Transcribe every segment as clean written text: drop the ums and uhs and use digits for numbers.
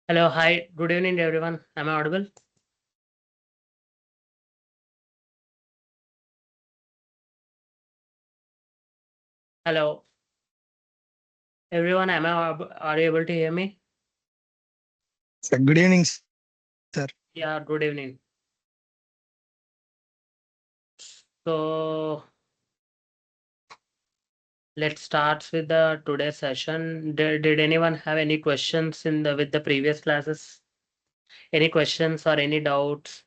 Hello, hi, good evening, everyone. Am I audible? Hello, everyone. Are you able to hear me? Sir, good evening, sir. Yeah, good evening. So let's start with the today's session. Did anyone have any questions with the previous classes? Any questions or any doubts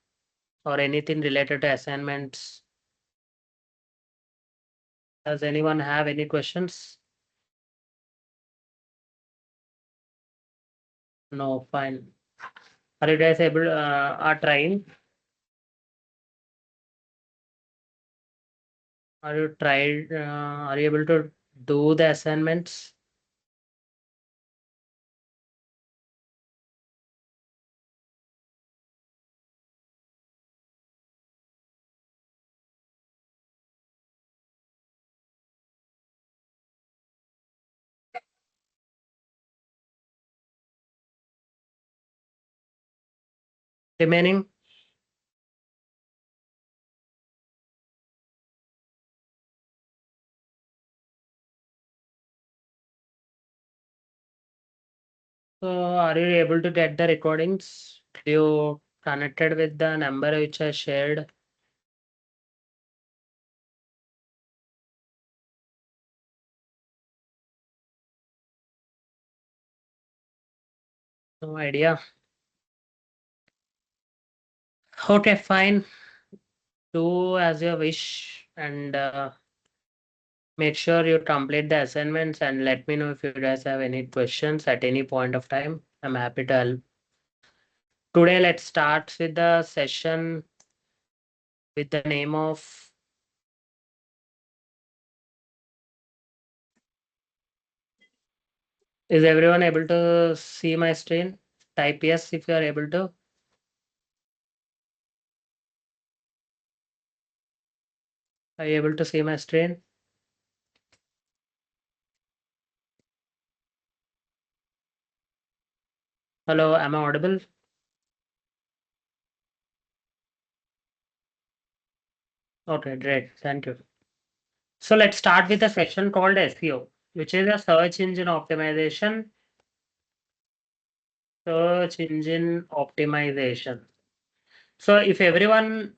or anything related to assignments? Does anyone have any questions? No, fine. Are you guys able? Are trying? Are you tried? Are you able to do the assignments? Remaining? So are you able to get the recordings? You connected with the number which I shared? No idea. Okay, fine. Do as you wish and make sure you complete the assignments and let me know if you guys have any questions at any point of time. I'm happy to help. Today, let's start with the session with the name of. Is everyone able to see my screen? Type yes if you are able to. Are you able to see my screen? Hello, am I audible? Okay, great. Thank you. So let's start with a section called SEO, which is a search engine optimization. Search engine optimization. So if everyone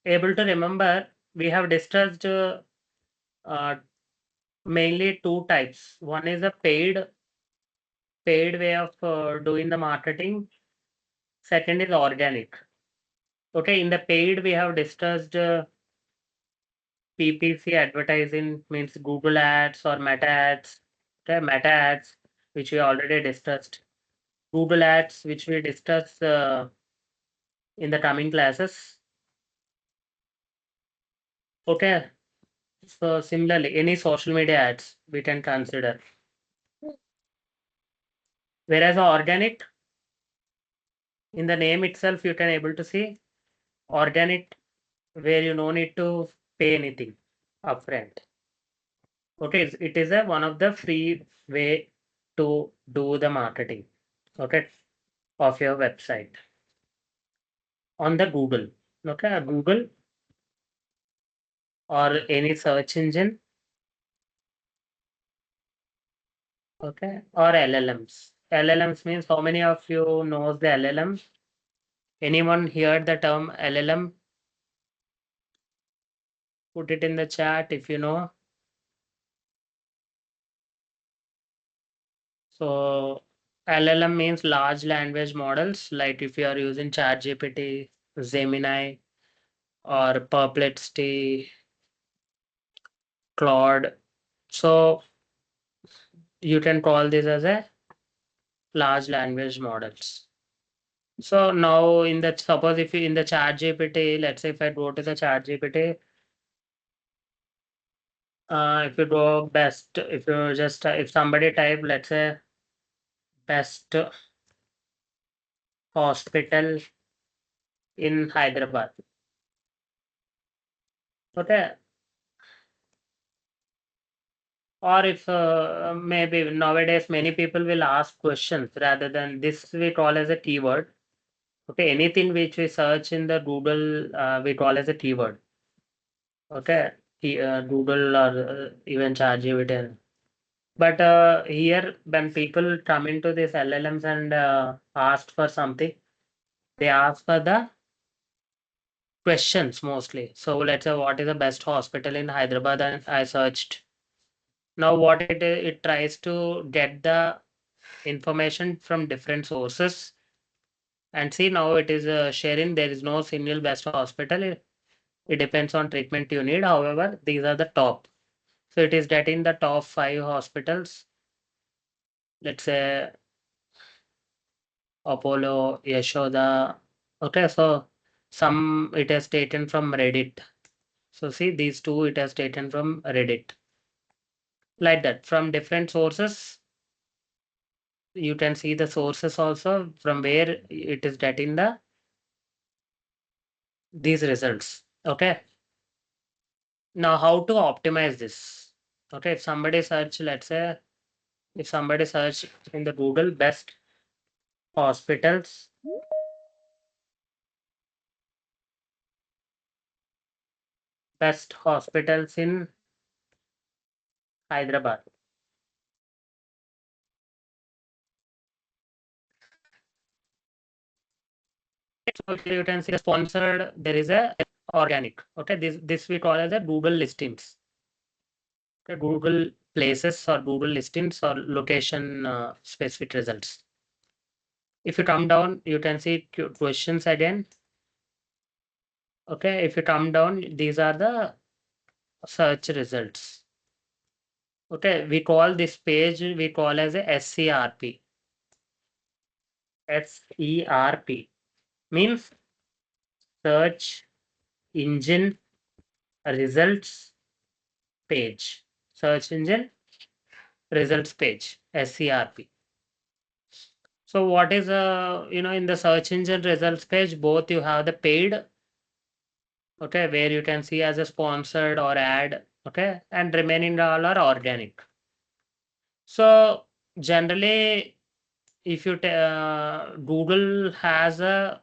able to remember, we have discussed uh, mainly two types. One is a paid way of doing the marketing. Second is organic. Okay, in the paid we have discussed PPC advertising means Google ads or Meta ads. Okay, Meta ads, which we already discussed. Google ads, which we discuss in the coming classes. Okay, so similarly, any social media ads we can consider. Whereas organic, in the name itself, you can able to see organic, where you no need to pay anything upfront. Okay, it is a one of the free way to do the marketing. Okay, of your website on the Google. Okay, Google or any search engine. Okay, or LLMs. LLMs means how many of you knows the LLM? Anyone heard the term LLM? Put it in the chat if you know. So LLM means large language models. Like if you are using ChatGPT, Gemini, or Perplexity, Claude. So you can call this as a large language models. So now in the suppose if you in the ChatGPT, let's say if I go to the ChatGPT, if you go best, if you just if somebody type, let's say, best hospital in Hyderabad. Okay. Or if maybe nowadays many people will ask questions rather than this, we call as a keyword. Okay, anything which we search in the Google, we call as a keyword. Okay, Google or even ChatGPT. But here, when people come into this LLMs and ask for something, they ask for the questions mostly. So let's say, what is the best hospital in Hyderabad? And I searched. Now, what it tries to get the information from different sources, and see, now it is sharing. There is no single best hospital. It depends on treatment you need. However, these are the top. So it is getting the top 5 hospitals. Let's say Apollo, Yashoda. Okay, so some it has taken from Reddit. So see, these two it has taken from Reddit. Like that, from different sources. You can see the sources also from where it is getting these results. Okay. Now, how to optimize this? Okay, if somebody search, let's say, if somebody search in the Google best hospitals, in Hyderabad. So here you can see the sponsored, there is a organic. Okay, this we call as a Google listings. Okay, Google places or Google listings or location specific results. If you come down, you can see questions again. Okay, if you come down, these are the search results. Okay, we call this page, we call as a SERP. SERP means search engine results page. Search engine results page, SERP. So what is in the search engine results page, both you have the paid, okay, where you can see as a sponsored or ad, okay, and remaining all are organic. So generally, if you Google has a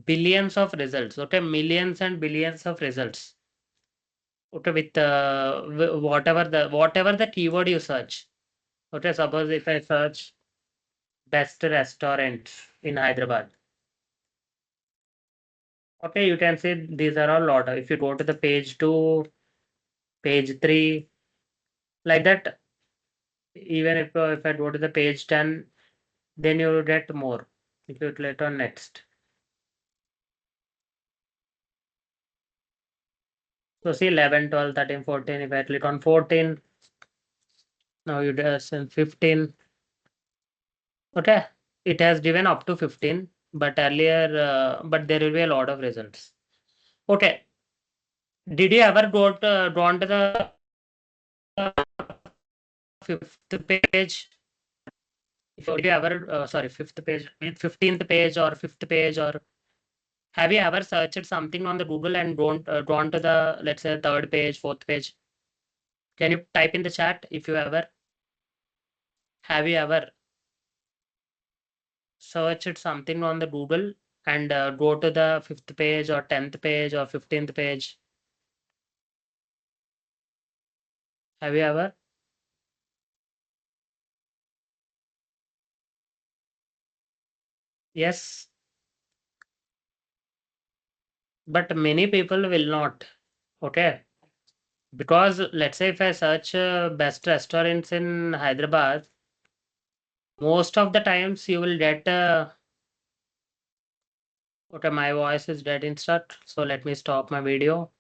billions of results, okay, millions and billions of results, okay, with whatever the keyword you search. Okay, suppose if I search best restaurant in Hyderabad, okay, you can see these are all lot. If you go to the page 2, page 3, like that, even if I go to the page 10, then you will get more. If you click on next. So see 11, 12, 13, 14. If I click on 14, now you just 15. Okay, it has given up to 15, but earlier, but there will be a lot of results. Okay, did you ever gone to the fifth page? If you ever, sorry, fifth page, 15th page or fifth page, or have you ever searched something on the Google and gone to the, let's say, third page, fourth page? Can you type in the chat if you ever? Have you ever searched something on the Google and go to the fifth page or 10th page or 15th page? Have you ever? Yes, but many people will not. Okay, because let's say if I search best restaurants in Hyderabad, most of the times you will get. Okay, my voice is dead in start, so let me stop my video.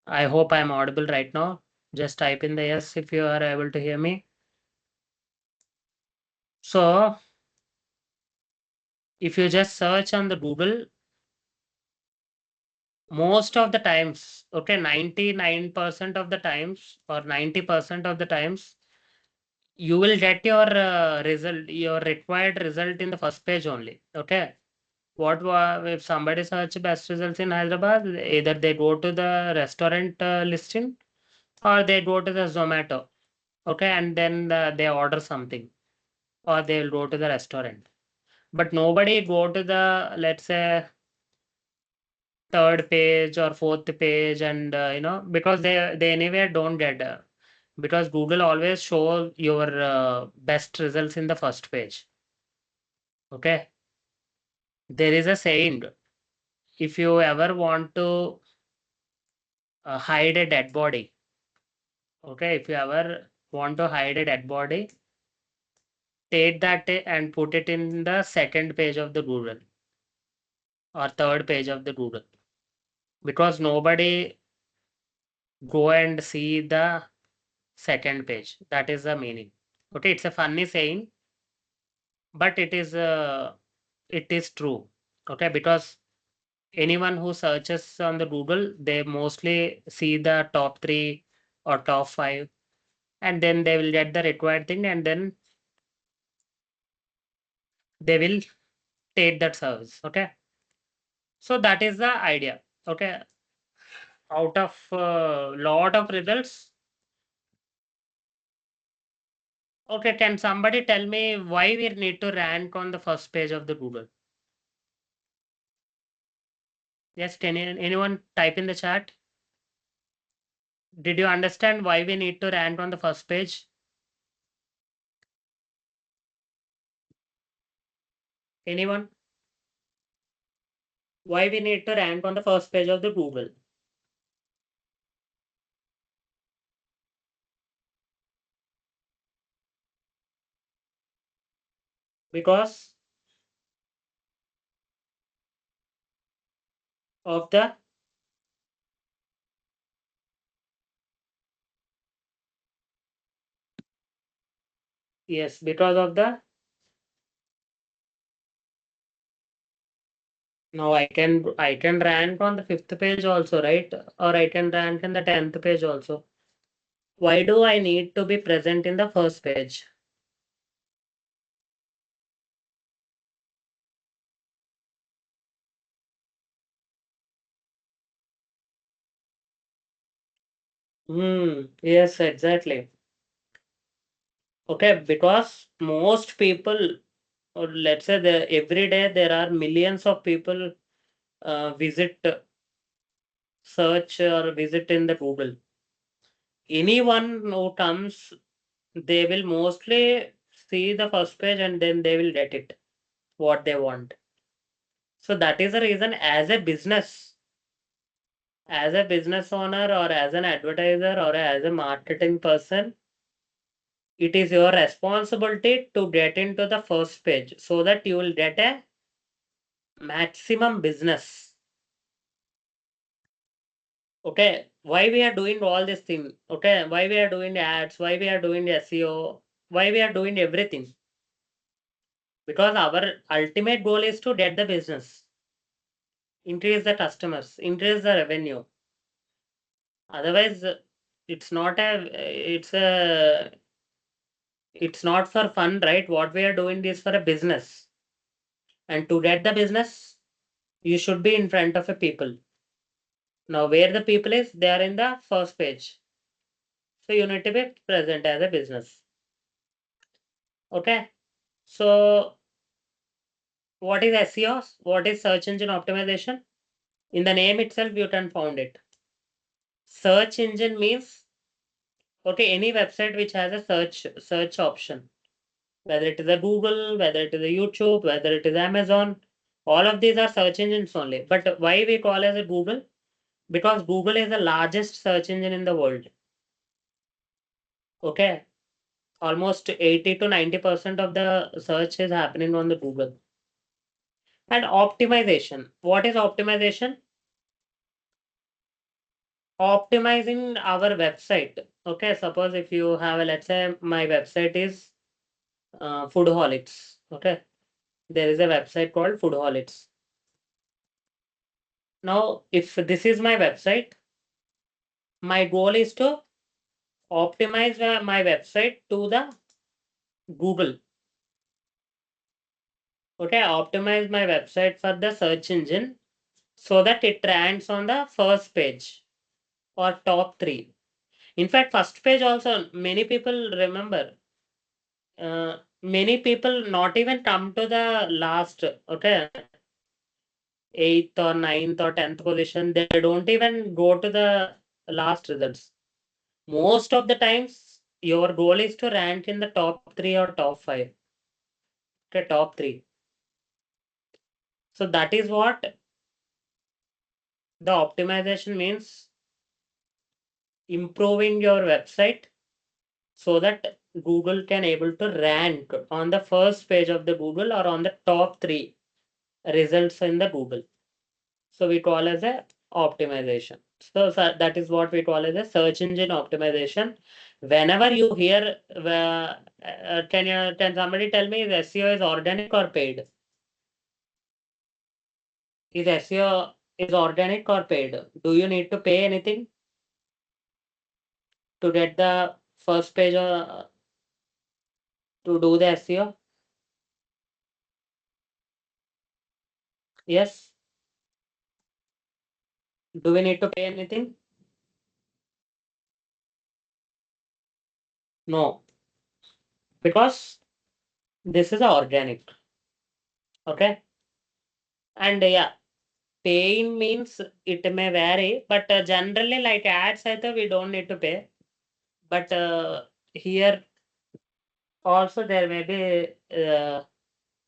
I hope I'm audible right now. Just type in the yes if you are able to hear me. So, if you just search on the Google, most of the times, okay, 99% of the times or 90% of the times, you will get your result, your required result in the first page only. Okay. If somebody search best results in Hyderabad, either they go to the restaurant listing or they go to the Zomato. Okay. And then they order something or they will go to the restaurant. But nobody go to the, let's say, third page or fourth page, and because they anywhere don't get because Google always show your best results in the first page. Okay, there is a saying, if you ever want to hide a dead body, okay, if you ever want to hide a dead body, take that and put it in the second page of the Google or third page of the Google, because nobody go and see the second page. That is the meaning. Okay, it's a funny saying, but it is true. Okay, because anyone who searches on the Google, they mostly see the top three or top five, and then they will get the required thing, and then they will take that service. Okay, so that is the idea. Okay, out of lot of results. Okay, can somebody tell me why we need to rank on the first page of the Google? Yes, can anyone type in the chat? Did you understand why we need to rank on the first page? Anyone? Why we need to rank on the first page of the Google? Because of the, yes, because of the, now I can rank on the fifth page also, right? Or I can rank in the 10th page also. Why do I need to be present in the first page? Yes, exactly. Okay, because most people, or let's say every day there are millions of people visit, search or visit in the Google. Anyone who comes, they will mostly see the first page and then they will get it, what they want. So that is the reason, as a business owner or as an advertiser or as a marketing person, it is your responsibility to get into the first page so that you will get a maximum business. Okay, why we are doing all this thing? Okay, why we are doing ads, why we are doing SEO, why we are doing everything? Because our ultimate goal is to get the business, increase the customers, increase the revenue. Otherwise, it's not a, it's not for fun, right? What we are doing is for a business. And to get the business, you should be in front of a people. Now, where the people is, they are in the first page. So you need to be present as a business. Okay. So what is SEO? What is search engine optimization? In the name itself, you can find it. Search engine means, okay, any website which has a search option, whether it is a Google, whether it is a YouTube, whether it is Amazon, all of these are search engines only. But why we call as a Google? Because Google is the largest search engine in the world. Okay, almost 80 to 90% of the search is happening on the Google. And optimization. What is optimization? Optimizing our website. Okay, suppose if you have, let's say my website is Foodholics. Okay, there is a website called Foodholics. Now, if this is my website, my goal is to optimize my website to the Google. Okay, optimize my website for the search engine so that it ranks on the first page or top three. In fact, first page also, many people remember. Many people not even come to the last, okay, eighth or ninth or 10th position. They don't even go to the last results. Most of the times, your goal is to rank in the top three or top five. Okay, top three. So that is what the optimization means, improving your website so that Google can able to rank on the first page of the Google or on the top three results in the Google. So we call as a optimization. So that is what we call as a search engine optimization. Whenever you hear, can somebody tell me if SEO is organic or paid? Is SEO is organic or paid? Do you need to pay anything to get the first page to do the SEO? Yes. Do we need to pay anything? No, because this is organic. Okay. And yeah, paying means it may vary, but generally, like ads, I thought we don't need to pay. But here also there may be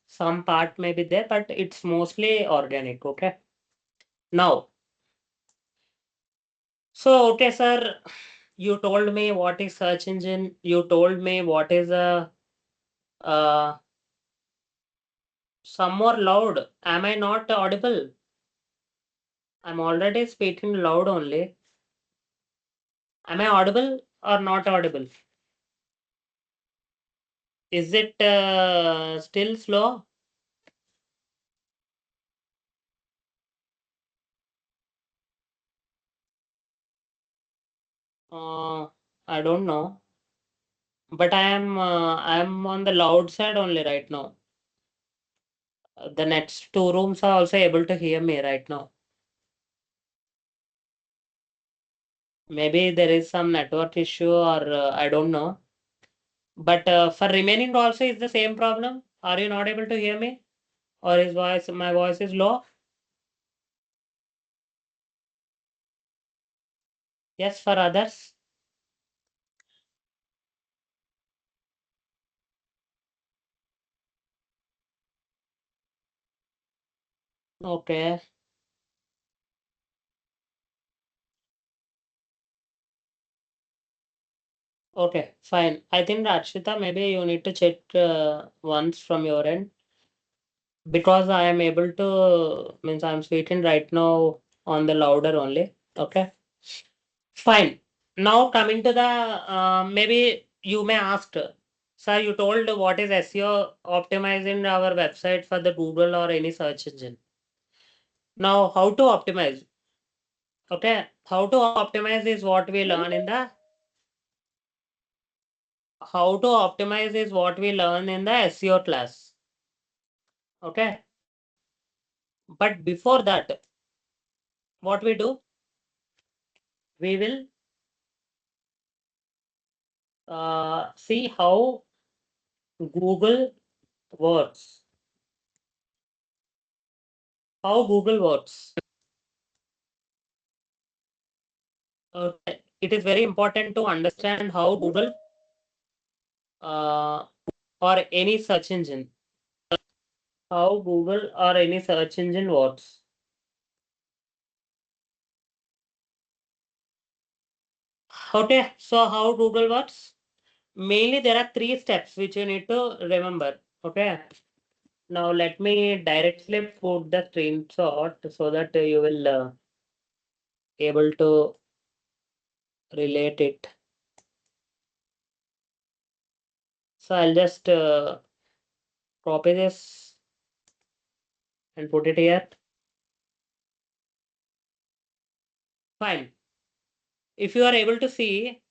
some part may be there, but it's mostly organic. Okay. Now, so okay, sir, you told me what is search engine. You told me what is a some more loud. Am I not audible? I'm already speaking loud only. Am I audible or not audible? Is it still slow? I don't know, but I am on the loud side only right now. The next two rooms are also able to hear me right now. Maybe there is some network issue or I don't know. But for remaining also is the same problem. Are you not able to hear me? Or is my voice is low? Yes, for others. Okay. Okay, fine. I think Rachita, maybe you need to check once from your end because I am able to means I'm speaking right now on the louder only. Okay, fine. Now coming to the maybe you may ask, sir, you told what is SEO optimizing our website for the Google or any search engine. Now how to optimize? Okay, how to optimize is what we learn in the how to optimize is what we learn in the SEO class. Okay, but before that, what we do? We will see how Google works. How Google works. It is very important to understand how Google uh, or any search engine, how Google or any search engine works. Okay, so how Google works? Mainly, there are three steps which you need to remember. Okay, now let me directly put the screenshot so that you will able to relate it. So I'll just copy this and put it here. Fine. If you are able to see,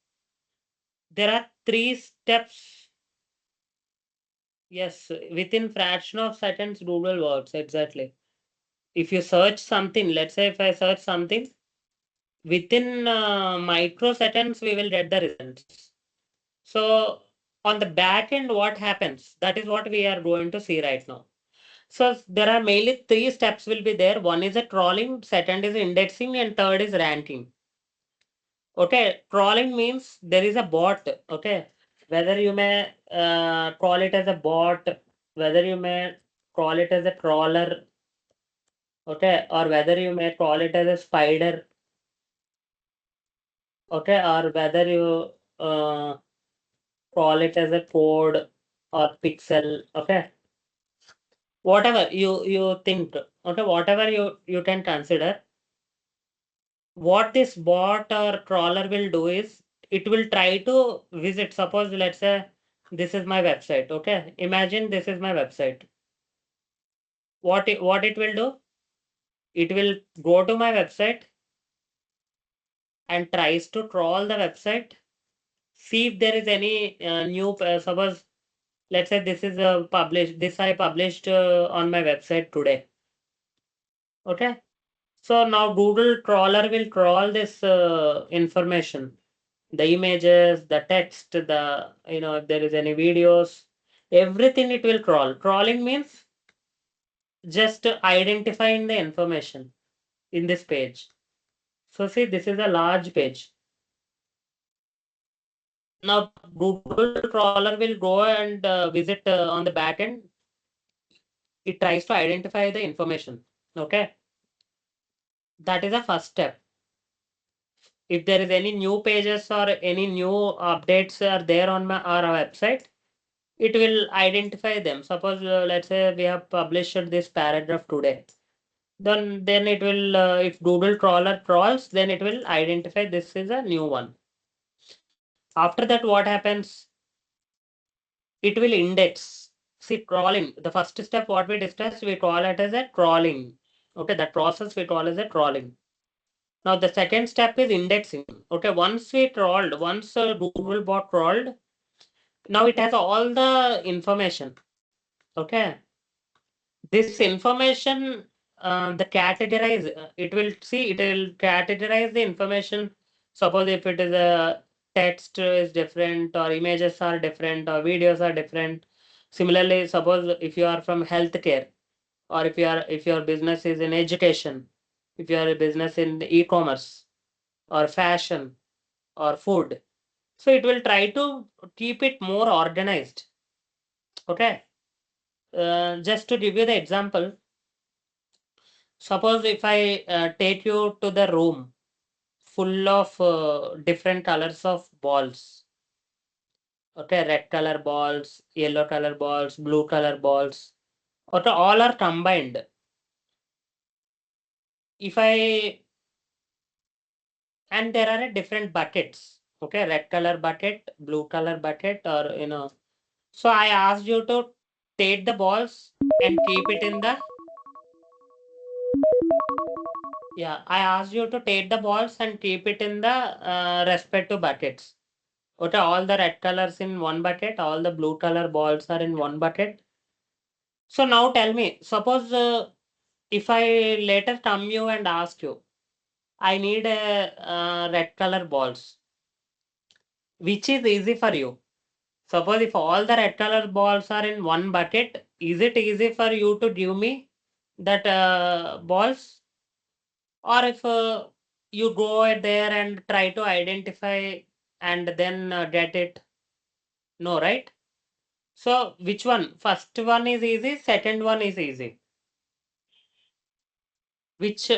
there are 3 steps. Yes, within fraction of seconds, Google works exactly. If you search something, let's say if I search something, within microseconds, we will get the results. So on the back end, what happens? That is what we are going to see right now. So there are mainly 3 steps will be there. One is a crawling, second is indexing, and third is ranking. Okay, crawling means there is a bot. Okay, whether you may call it as a bot, whether you may call it as a crawler, okay, or whether you may call it as a spider, okay, or whether you call it as a code or pixel, okay, whatever you think, okay, whatever you can consider. What this bot or crawler will do is it will try to visit. Suppose let's say this is my website. Okay, imagine this is my website. What it will do? It will go to my website and tries to crawl the website. See if there is any new. Suppose let's say this is published. This I published on my website today. Okay. So now Google crawler will crawl this information, the images, the text, the if there is any videos, everything it will crawl. Crawling means just identifying the information in this page. So see, this is a large page. Now Google crawler will go and visit on the back end. It tries to identify the information. Okay, that is the first step. If there is any new pages or any new updates are there on our website, it will identify them. Suppose let's say we have published this paragraph today. Then it will if Google crawler crawls, then it will identify this is a new one. After that, what happens? It will index. See, crawling. The first step, what we discussed, we call it as a crawling. Okay, that process we call as a crawling. Now the second step is indexing. Okay, once we crawled, once Google bot crawled, now it has all the information. Okay, this information, the categorize, it will see, it will categorize the information. Suppose if it is a text is different, or images are different, or videos are different. Similarly, suppose if you are from healthcare, or if your business is in education, if you are a business in e-commerce or fashion or food, so it will try to keep it more organized. Okay, just to give you the example, suppose if I take you to the room full of different colors of balls. Okay, red color balls, yellow color balls, blue color balls. Okay, all are combined. If I and there are different buckets. Okay, red color bucket, blue color bucket, or So I asked you to take the balls and keep it in the yeah. I asked you to take the balls and keep it in the respective buckets. Okay, all the red colors in one bucket, all the blue color balls are in one bucket. So now tell me, suppose if I later come you and ask you, I need a red color balls, which is easy for you. Suppose if all the red color balls are in one bucket, is it easy for you to give me that balls? Or if you go there and try to identify and then get it? No, right? So which one? First one is easy, second one is easy. Which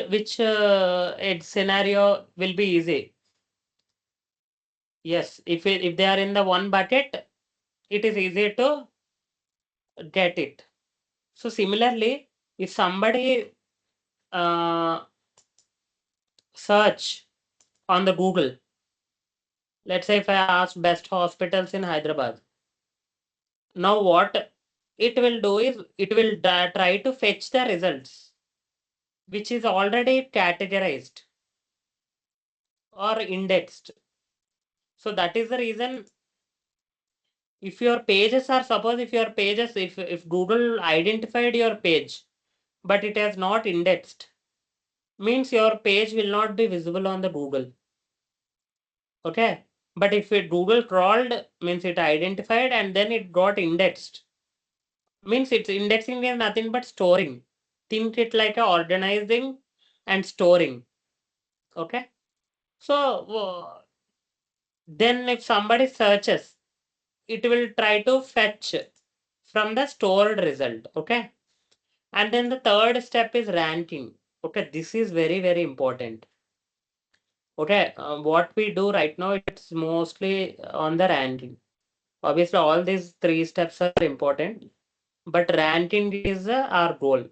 scenario will be easy? Yes, if they are in the one bucket, it is easy to get it. So similarly, if somebody search on the Google, let's say if I ask best hospitals in Hyderabad, now what it will do is it will try to fetch the results, which is already categorized. or indexed. So that is the reason, if your pages are, suppose if your pages, if Google identified your page, but it has not indexed, means your page will not be visible on the Google. Okay. But if it Google crawled, means it identified and then it got indexed. Means it's indexing is nothing but storing. Think it like a organizing and storing. Okay. So then if somebody searches, it will try to fetch from the stored result. Okay. And then the third step is ranking. Okay. This is very, very important. Okay. What we do right now, it's mostly on the ranking. Obviously, all these three steps are important, but ranking is our goal.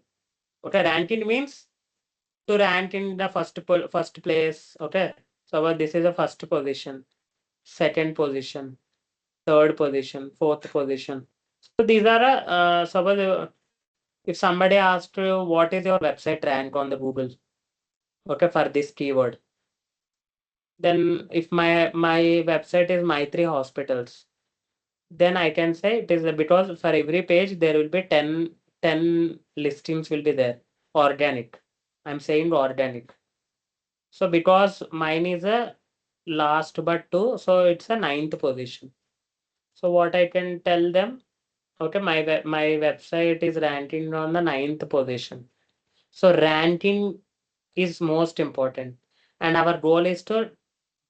Okay. Ranking means to rank in the first place. Okay. So this is the first position, second position, third position, fourth position. So these are suppose if somebody asked you what is your website rank on the Google, okay, for this keyword, then if my website is my three hospitals, then I can say it is because for every page there will be 10 listings will be there, organic. I'm saying organic. So because mine is a last but two, so it's a ninth position. So what I can tell them, okay, my website is ranking on the ninth position. So ranking is most important, and our goal is to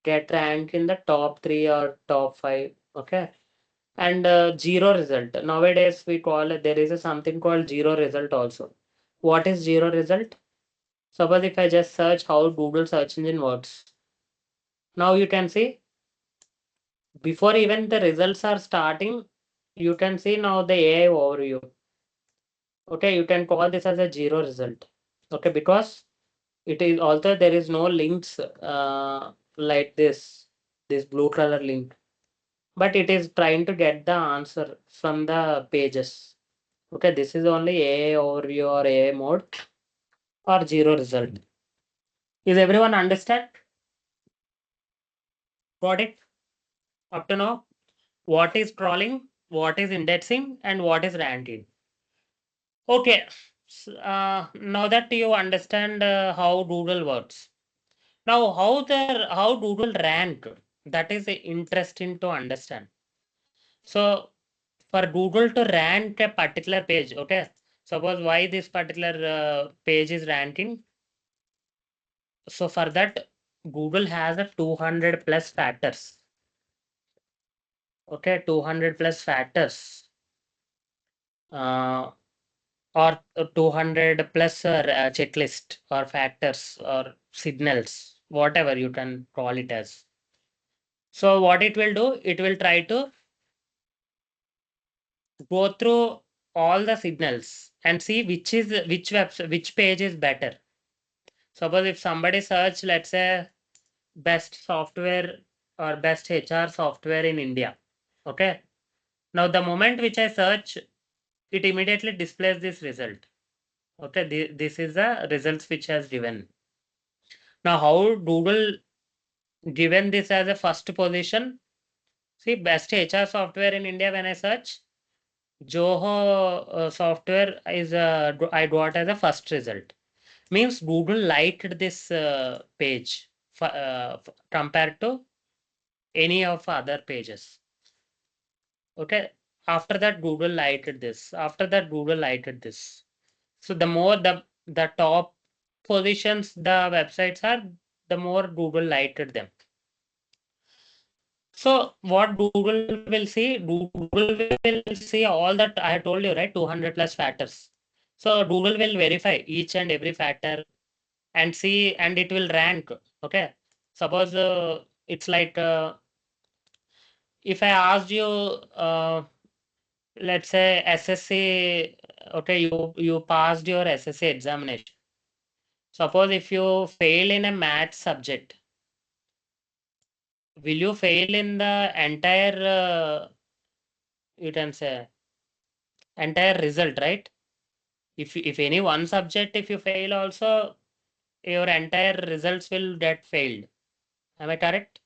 get ranked in the top three or top five. Okay, and zero result. Nowadays we call it, there is a something called zero result also. What is zero result? Suppose if I just search how Google search engine works. Now you can see before even the results are starting, you can see now the AI overview. Okay, you can call this as a zero result. Okay, because it is also there is no links like this blue color link, but it is trying to get the answer from the pages. Okay, this is only AI overview or AI mode or zero result. Is everyone understand? Got it? Up to now, what is crawling, what is indexing, and what is ranking? Okay, now that you understand how Google works, now how Google rank, that is interesting to understand. So for Google to rank a particular page, okay, suppose why this particular page is ranking. So for that, Google has a 200 plus factors. Okay, 200 plus factors. Uh, or 200 plus checklist or factors or signals, whatever you can call it as. So what it will do, it will try to go through all the signals and see which page is better. Suppose if somebody search, let's say, best software or best HR software in India. Okay. Now the moment which I search, it immediately displays this result. Okay, this is the results which has given. Now, how Google given this as a first position? See, best HR software in India. When I search, Zoho software is I got as a first result. Means Google liked this page compared to any of other pages. Okay. After that, Google liked this. After that, Google liked this. So the more the top positions the websites are, the more Google liked them. So what Google will see, Google will see all that I have told you, right? 200 plus factors. So Google will verify each and every factor and see, and it will rank. Okay. Suppose it's like if I asked you, let's say SSC, okay, you passed your SSC examination. Suppose if you fail in a math subject, will you fail in the entire, you can say, entire result, right? If any one subject, if you fail also, your entire results will get failed. Am I correct?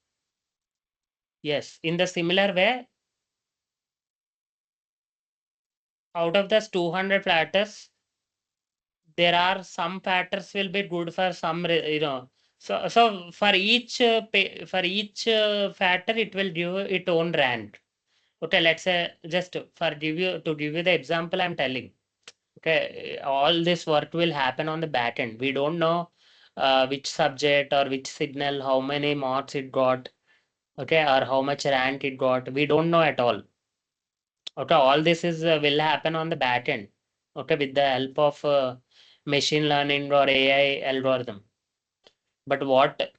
Yes. In the similar way, out of those 200 factors, there are some factors will be good for some, So for each factor, it will give its own rank. Okay, let's say just to give you the example I'm telling. Okay, all this work will happen on the back end. We don't know which subject or which signal, how many marks it got, okay, or how much rank it got. We don't know at all. Okay, all this is will happen on the back end. Okay, with the help of machine learning or AI algorithm. But what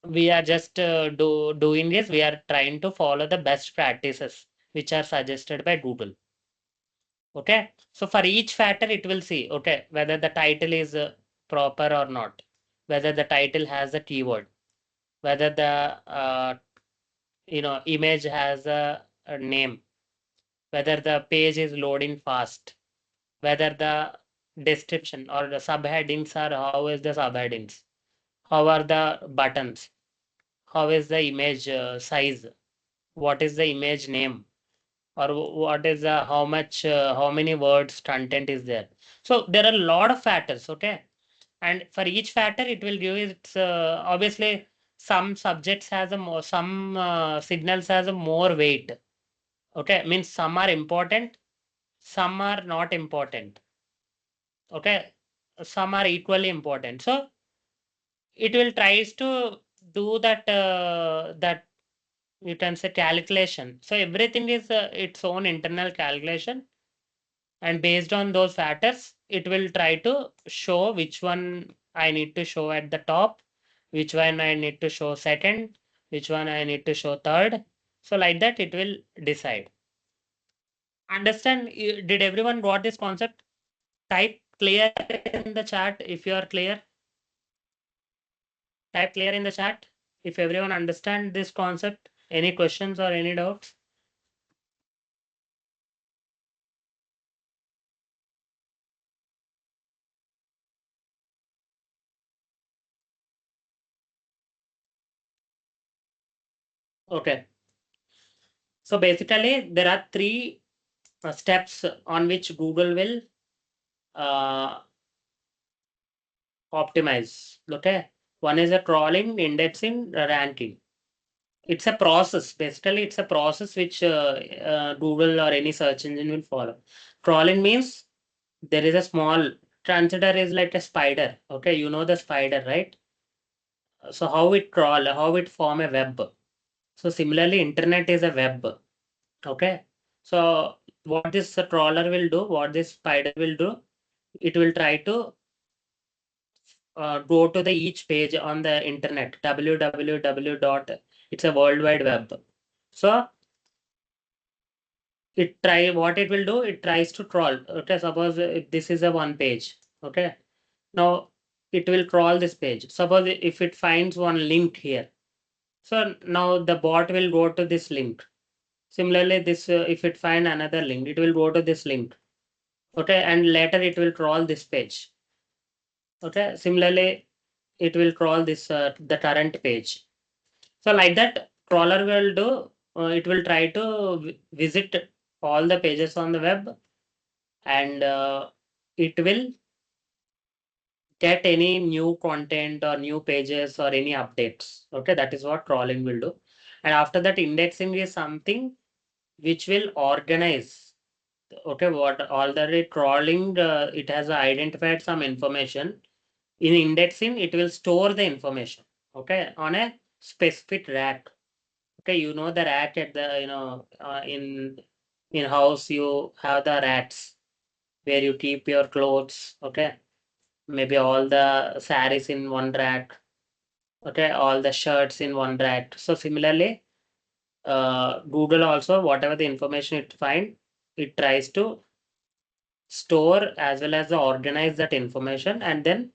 we are just doing is we are trying to follow the best practices which are suggested by Google. Okay, so for each factor it will see, okay, whether the title is proper or not, whether the title has a keyword, whether the image has a name, whether the page is loading fast, whether the description or the subheadings are, how is the subheadings, how are the buttons, how is the image size, what is the image name, or what is the how many words content is there. So there are a lot of factors, okay, and for each factor it will give its obviously some subjects has a more, some signals has a more weight. Okay, means some are important, some are not important. Okay, some are equally important. So it will tries to do that you can say calculation. So everything is its own internal calculation, and based on those factors it will try to show which one I need to show at the top, which one I need to show second, which one I need to show third. So like that it will decide. Understand? Did everyone got this concept? Type clear in the chat if you are clear. Type clear in the chat if everyone understand this concept. Any questions or any doubts? Okay. So basically there are three steps on which Google will uh, optimize. Okay. One is a crawling, indexing, ranking. It's a process. Basically, it's a process which Google or any search engine will follow. Crawling means there is a small, consider is like a spider. Okay, you know the spider, right? So how it crawl, how it form a web. So similarly, internet is a web. Okay. So what this crawler will do, what this spider will do, it will try to go to the each page on the internet, www dot, it's a world wide web. So it try what it will do, it tries to crawl. Okay, suppose if this is a one page. Okay, now it will crawl this page. Suppose if it finds one link here, so now the bot will go to this link. Similarly, this if it find another link, it will go to this link. Okay, and later it will crawl this page. Okay, similarly it will crawl this the current page. So like that crawler will do, it will try to visit all the pages on the web, and it will get any new content or new pages or any updates. Okay, that is what crawling will do. And after that, indexing is something which will organize. Okay, what already crawling, it has identified some information. In indexing, it will store the information. Okay, on a specific rack. Okay, you know the rack at the in house you have the racks where you keep your clothes. Okay, maybe all the saris in one rack, okay, all the shirts in one rack. So similarly, Google also, whatever the information it find, it tries to store as well as organize that information, and then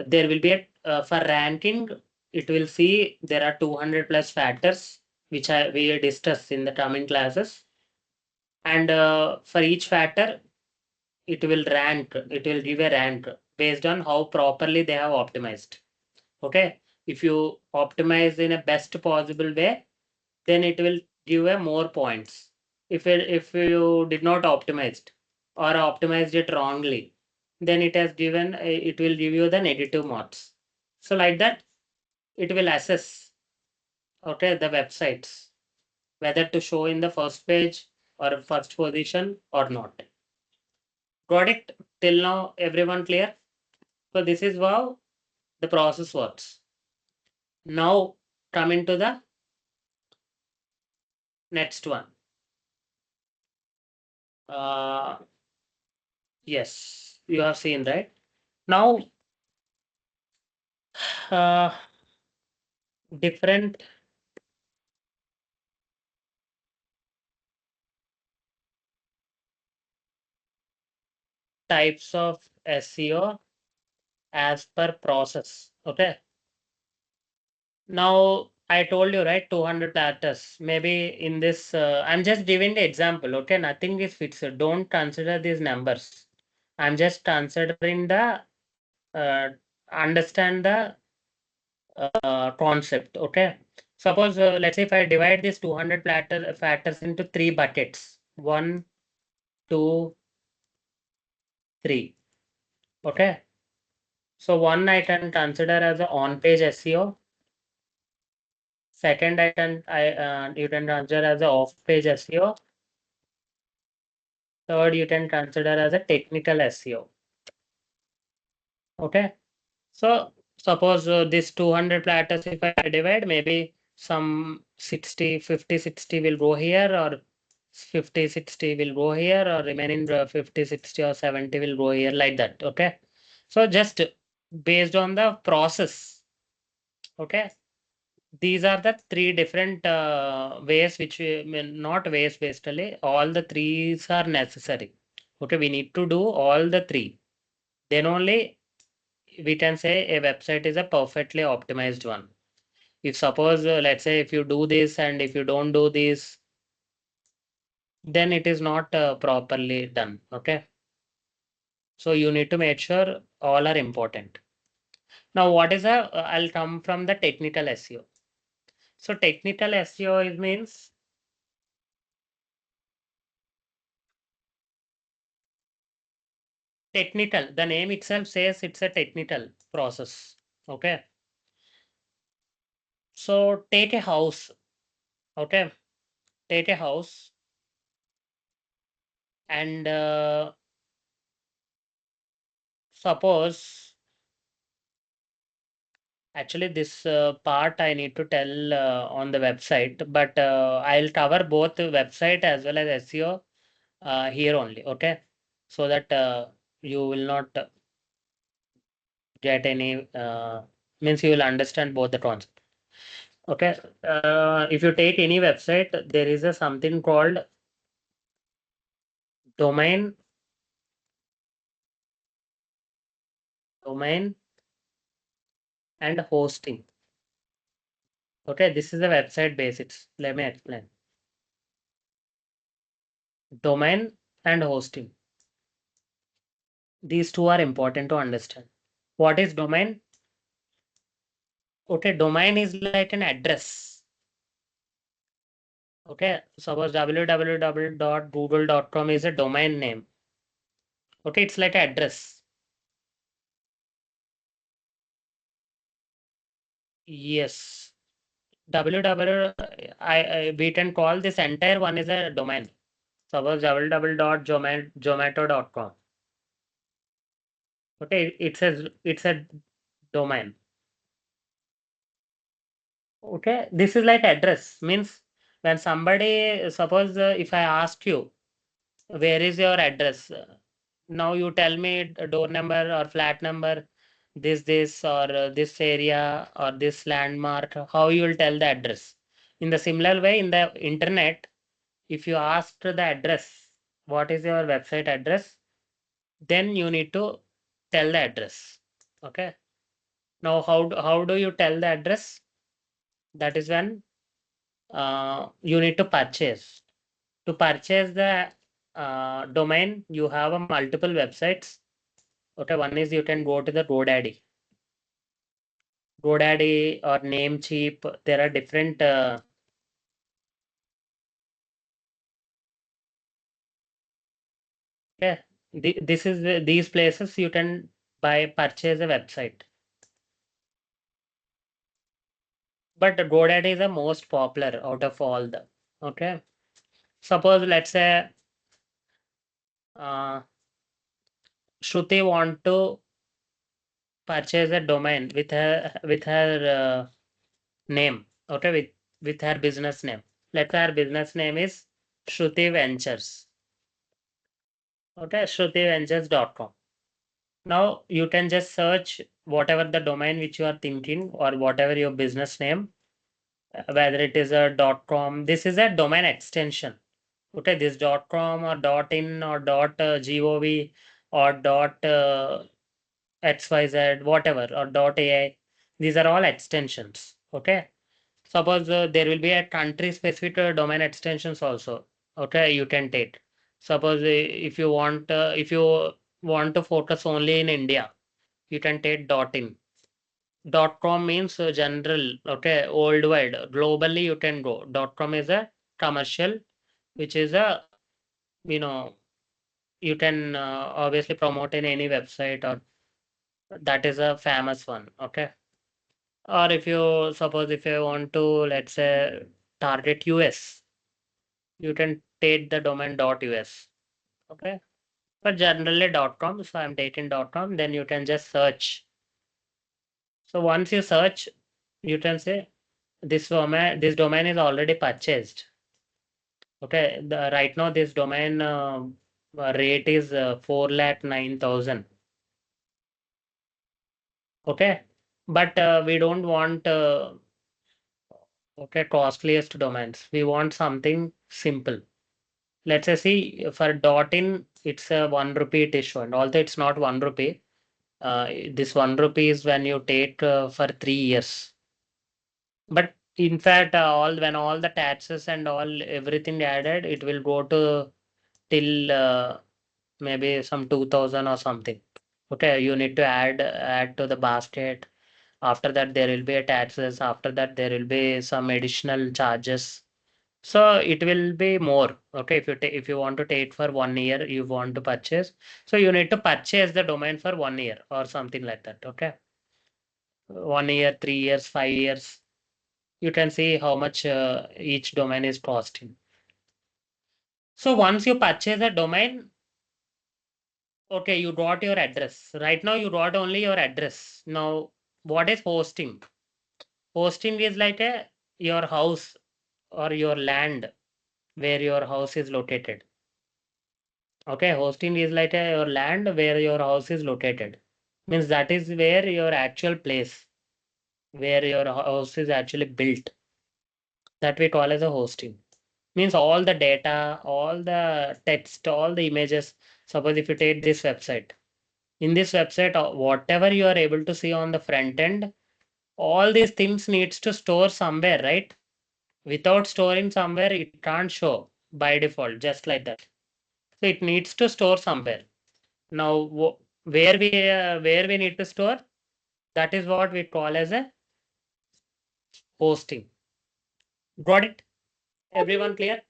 there will be a for ranking, it will see there are 200 plus factors which we discuss in the coming classes, and for each factor it will rank, it will give a rank based on how properly they have optimized. Okay, If you optimize in a best possible way, then it will give a more points. If you did not optimize it or optimized it wrongly, then it will give you the negative marks. So like that, it will assess, okay, the websites whether to show in the first page or first position or not. Got it? Till now, everyone clear? So this is how the process works. Now coming to the next one. Uh, yes, you have seen, right? Now, uh, different types of SEO as per process. Okay. Now I told you, right, 200 characters. Maybe in this, I'm just giving the example. Okay, nothing is fixed. Don't consider these numbers. I'm just considering the understand the concept. Okay. Suppose let's say if I divide these 200 factors into three buckets. One, two, three. Okay. So one I can consider as a on-page SEO. Second, you can consider as a off-page SEO. Third, you can consider as a technical SEO. Okay. So suppose this 200 platters, if I divide, maybe some 60, 50, 60 will go here, or 50, 60 will go here, or remaining 50, 60 or 70 will go here, like that. Okay. So just based on the process. Okay. These are the three different ways which we mean, not ways basically. All the threes are necessary. Okay. We need to do all the three. Then only we can say a website is a perfectly optimized one. If suppose, let's say if you do this and if you don't do this, then it is not properly done. Okay. So you need to make sure all are important. Now, what is I'll come from the technical SEO. So technical SEO is means technical. The name itself says it's a technical process. Okay. So take a house. Okay. Take a house and suppose actually this part I need to tell on the website, but I'll cover both the website as well as SEO here only. Okay. So that you will not get any means you will understand both the concept. Okay. If you take any website, there is a something called domain, domain and hosting. Okay, this is the website basics. Let me explain. Domain and hosting. These two are important to understand. What is domain? Okay, domain is like an address. Okay, suppose www.google.com is a domain name. Okay, it's like an address. Yes. www, we can call this entire one is a domain. Suppose www.zomato.com. Okay, it's a domain. Okay, this is like address means when somebody suppose if I ask you where is your address, now you tell me a door number or flat number, this or this area or this landmark, how you will tell the address. In the similar way in the internet, if you ask the address, what is your website address, then you need to tell the address. Okay. Now how do you tell the address? That is when you need to purchase. To purchase the domain, you have a multiple websites. Okay, one is you can go to the GoDaddy. GoDaddy or Namecheap. There are different okay. This is these places you can purchase a website. But GoDaddy is the most popular out of all the. Okay. Suppose let's say Shruti want to purchase a domain with her name. Okay, with her business name. Let's say her business name is Shruti Ventures. Okay, shrutiventures.com. Now you can just search whatever the domain which you are thinking or whatever your business name, whether it is a .com. This is a domain extension. Okay, this .com or .in or .gov or .xyz, whatever, or .ai. These are all extensions. Okay. Suppose there will be a country specific domain extensions also. Okay, you can take. Suppose if you want to focus only in India, you can take .in. .com means general. Okay, worldwide, globally you can go. .com is a commercial, which is a you know you can obviously promote in any website, or that is a famous one. Okay, or if you suppose if you want to, let's say, target US, you can take the domain .us. Okay, but generally .com, so I'm taking .com. Then you can just search. So once you search, you can say this domain is already purchased. Okay, right now this domain rate is 4,09,000. Okay, but we don't want okay, costliest domains. We want something simple. Let's say, see, for .in, it's a 1 rupee it is shown. Although it's not 1 rupee, this 1 rupee is when you take for 3 years. But in fact, when all the taxes and all everything added, it will go to till maybe some 2,000 or something. Okay, you need to add to the basket. After that, there will be a taxes. After that, there will be some additional charges. So it will be more. Okay, if you want to take for 1 year, you want to purchase. So you need to purchase the domain for 1 year or something like that. Okay, 1 year, 3 years, 5 years. You can see how much each domain is costing. So once you purchase a domain, okay, you got your address. Right now, you got only your address. Now, what is hosting? Hosting is like your house or your land where your house is located. Okay, hosting is like your land where your house is located. Means that is where your actual place, where your house is actually built. That we call as a hosting. Means all the data, all the text, all the images. Suppose if you take this website, in this website, whatever you are able to see on the front end, all these things needs to store somewhere, right? Without storing somewhere, it can't show by default, just like that. So it needs to store somewhere. Now, where we need to store, that is what we call as a hosting. Got it? Everyone clear?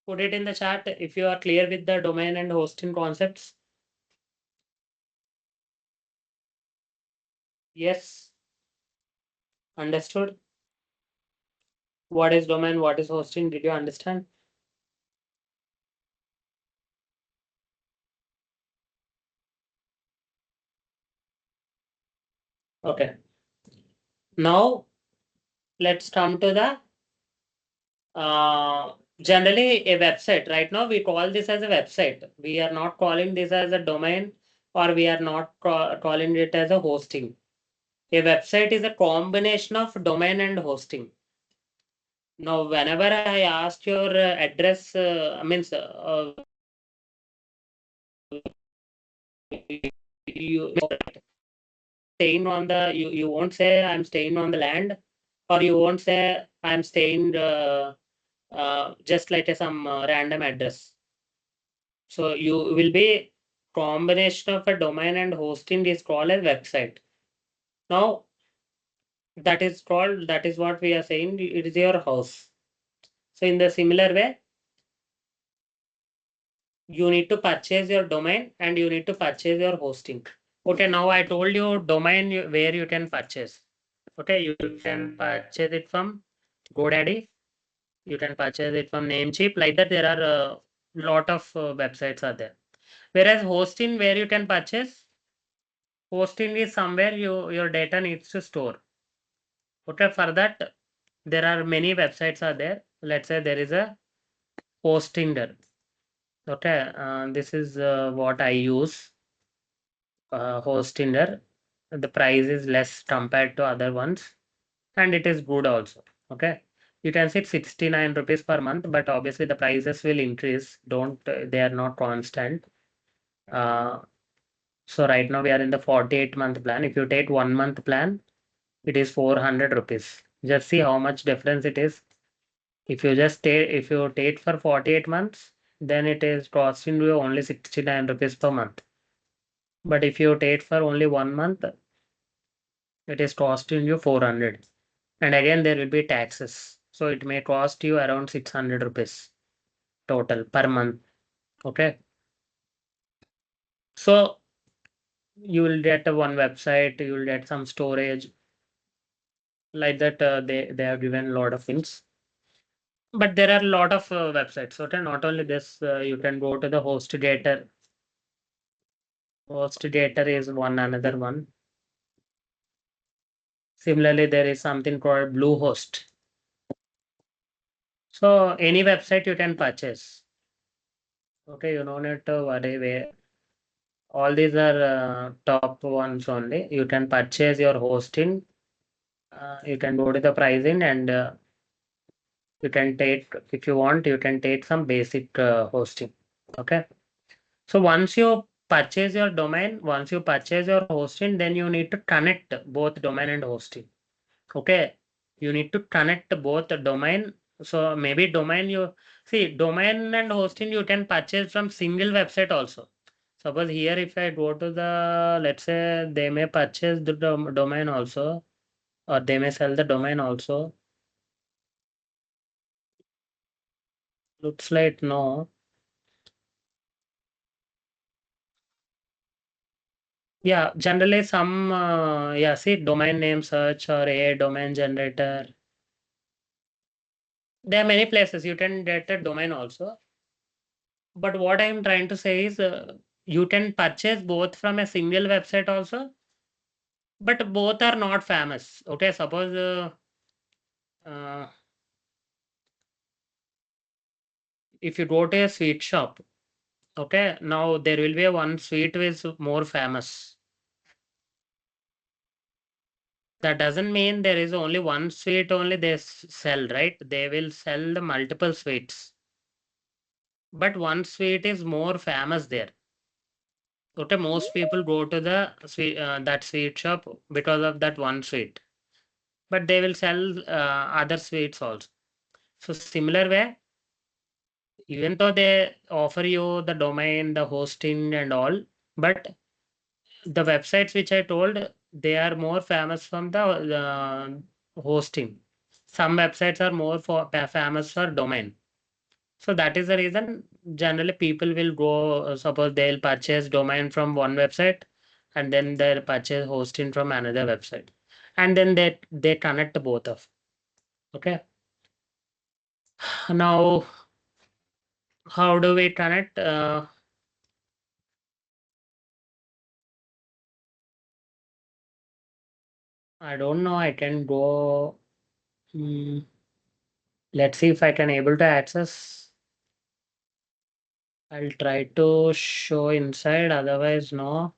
Put it in the chat if you are clear with the domain and hosting concepts. Yes, understood. What is domain? What is hosting? Did you understand? Okay. Now let's come to the generally a website. Right now we call this as a website. We are not calling this as a domain, or we are not calling it as a hosting. A website is a combination of domain and hosting. Now, whenever I ask your address, means you staying on the you won't say I'm staying on the land, or you won't say I'm staying just like some random address. So you will be combination of a domain and hosting is called a website. Now that is what we are saying, it is your house. So in the similar way, you need to purchase your domain and you need to purchase your hosting. Okay, now I told you domain where you can purchase. Okay, you can purchase it from GoDaddy. You can purchase it from Namecheap. Like that, there are a lot of websites are there. Whereas hosting, where you can purchase, hosting is somewhere your data needs to store. Okay, for that, there are many websites are there. Let's say there is a hostinger. Okay, this is what I use. Hostinger. The price is less compared to other ones, and it is good also. Okay, you can see 69 rupees per month, but obviously the prices will increase. Don't they are not constant. Uh, so right now we are in the 48-month plan. If you take 1 month plan, it is 400 rupees. Just see how much difference it is. If you take for 48 months, then it is costing you only 69 rupees per month. But if you take for only 1 month, it is costing you 400. And again, there will be taxes. So it may cost you around 600 rupees total per month. Okay. So you will get one website, you will get some storage like that. They have given a lot of things. But there are a lot of websites. Okay. Not only this, you can go to the HostGator. HostGator is one another one. Similarly, there is something called Bluehost. So any website you can purchase. Okay, you don't need to worry where all these are top ones only. You can purchase your hosting. You can go to the pricing and you can take, if you want, you can take some basic hosting. Okay. So once you purchase your domain, once you purchase your hosting, then you need to connect both domain and hosting. Okay. You need to connect both the domain. So maybe domain you see domain and hosting you can purchase from single website also. Suppose here if I go to the, let's say they may purchase the domain also, or they may sell the domain also. Looks like no. Yeah, generally some yeah, see domain name search or a domain generator. There are many places you can get a domain also. But what I'm trying to say is you can purchase both from a single website also, but both are not famous. Okay, suppose uh, if you go to a sweet shop, okay, now there will be a one sweet which is more famous. That doesn't mean there is only one sweet only they sell, right? They will sell the multiple sweets. But one sweet is more famous there. Okay, most people go to the that sweet shop because of that one sweet. But they will sell other sweets also. So similar way, even though they offer you the domain, the hosting and all, but the websites which I told, they are more famous from the hosting. Some websites are more famous for domain. So that is the reason generally people will go, suppose they'll purchase domain from one website and then they'll purchase hosting from another website. And then they connect both of. Okay. Now, how do we connect? I don't know. I can go. Hmm, let's see if I can able to access. I'll try to show inside. Otherwise, no.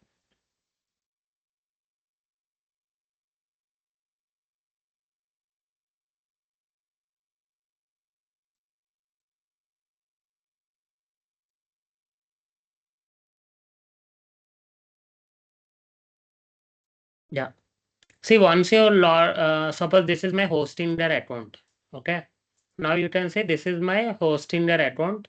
Yeah. See, once you suppose this is my hosting their account. Okay. Now you can say this is my hosting their account.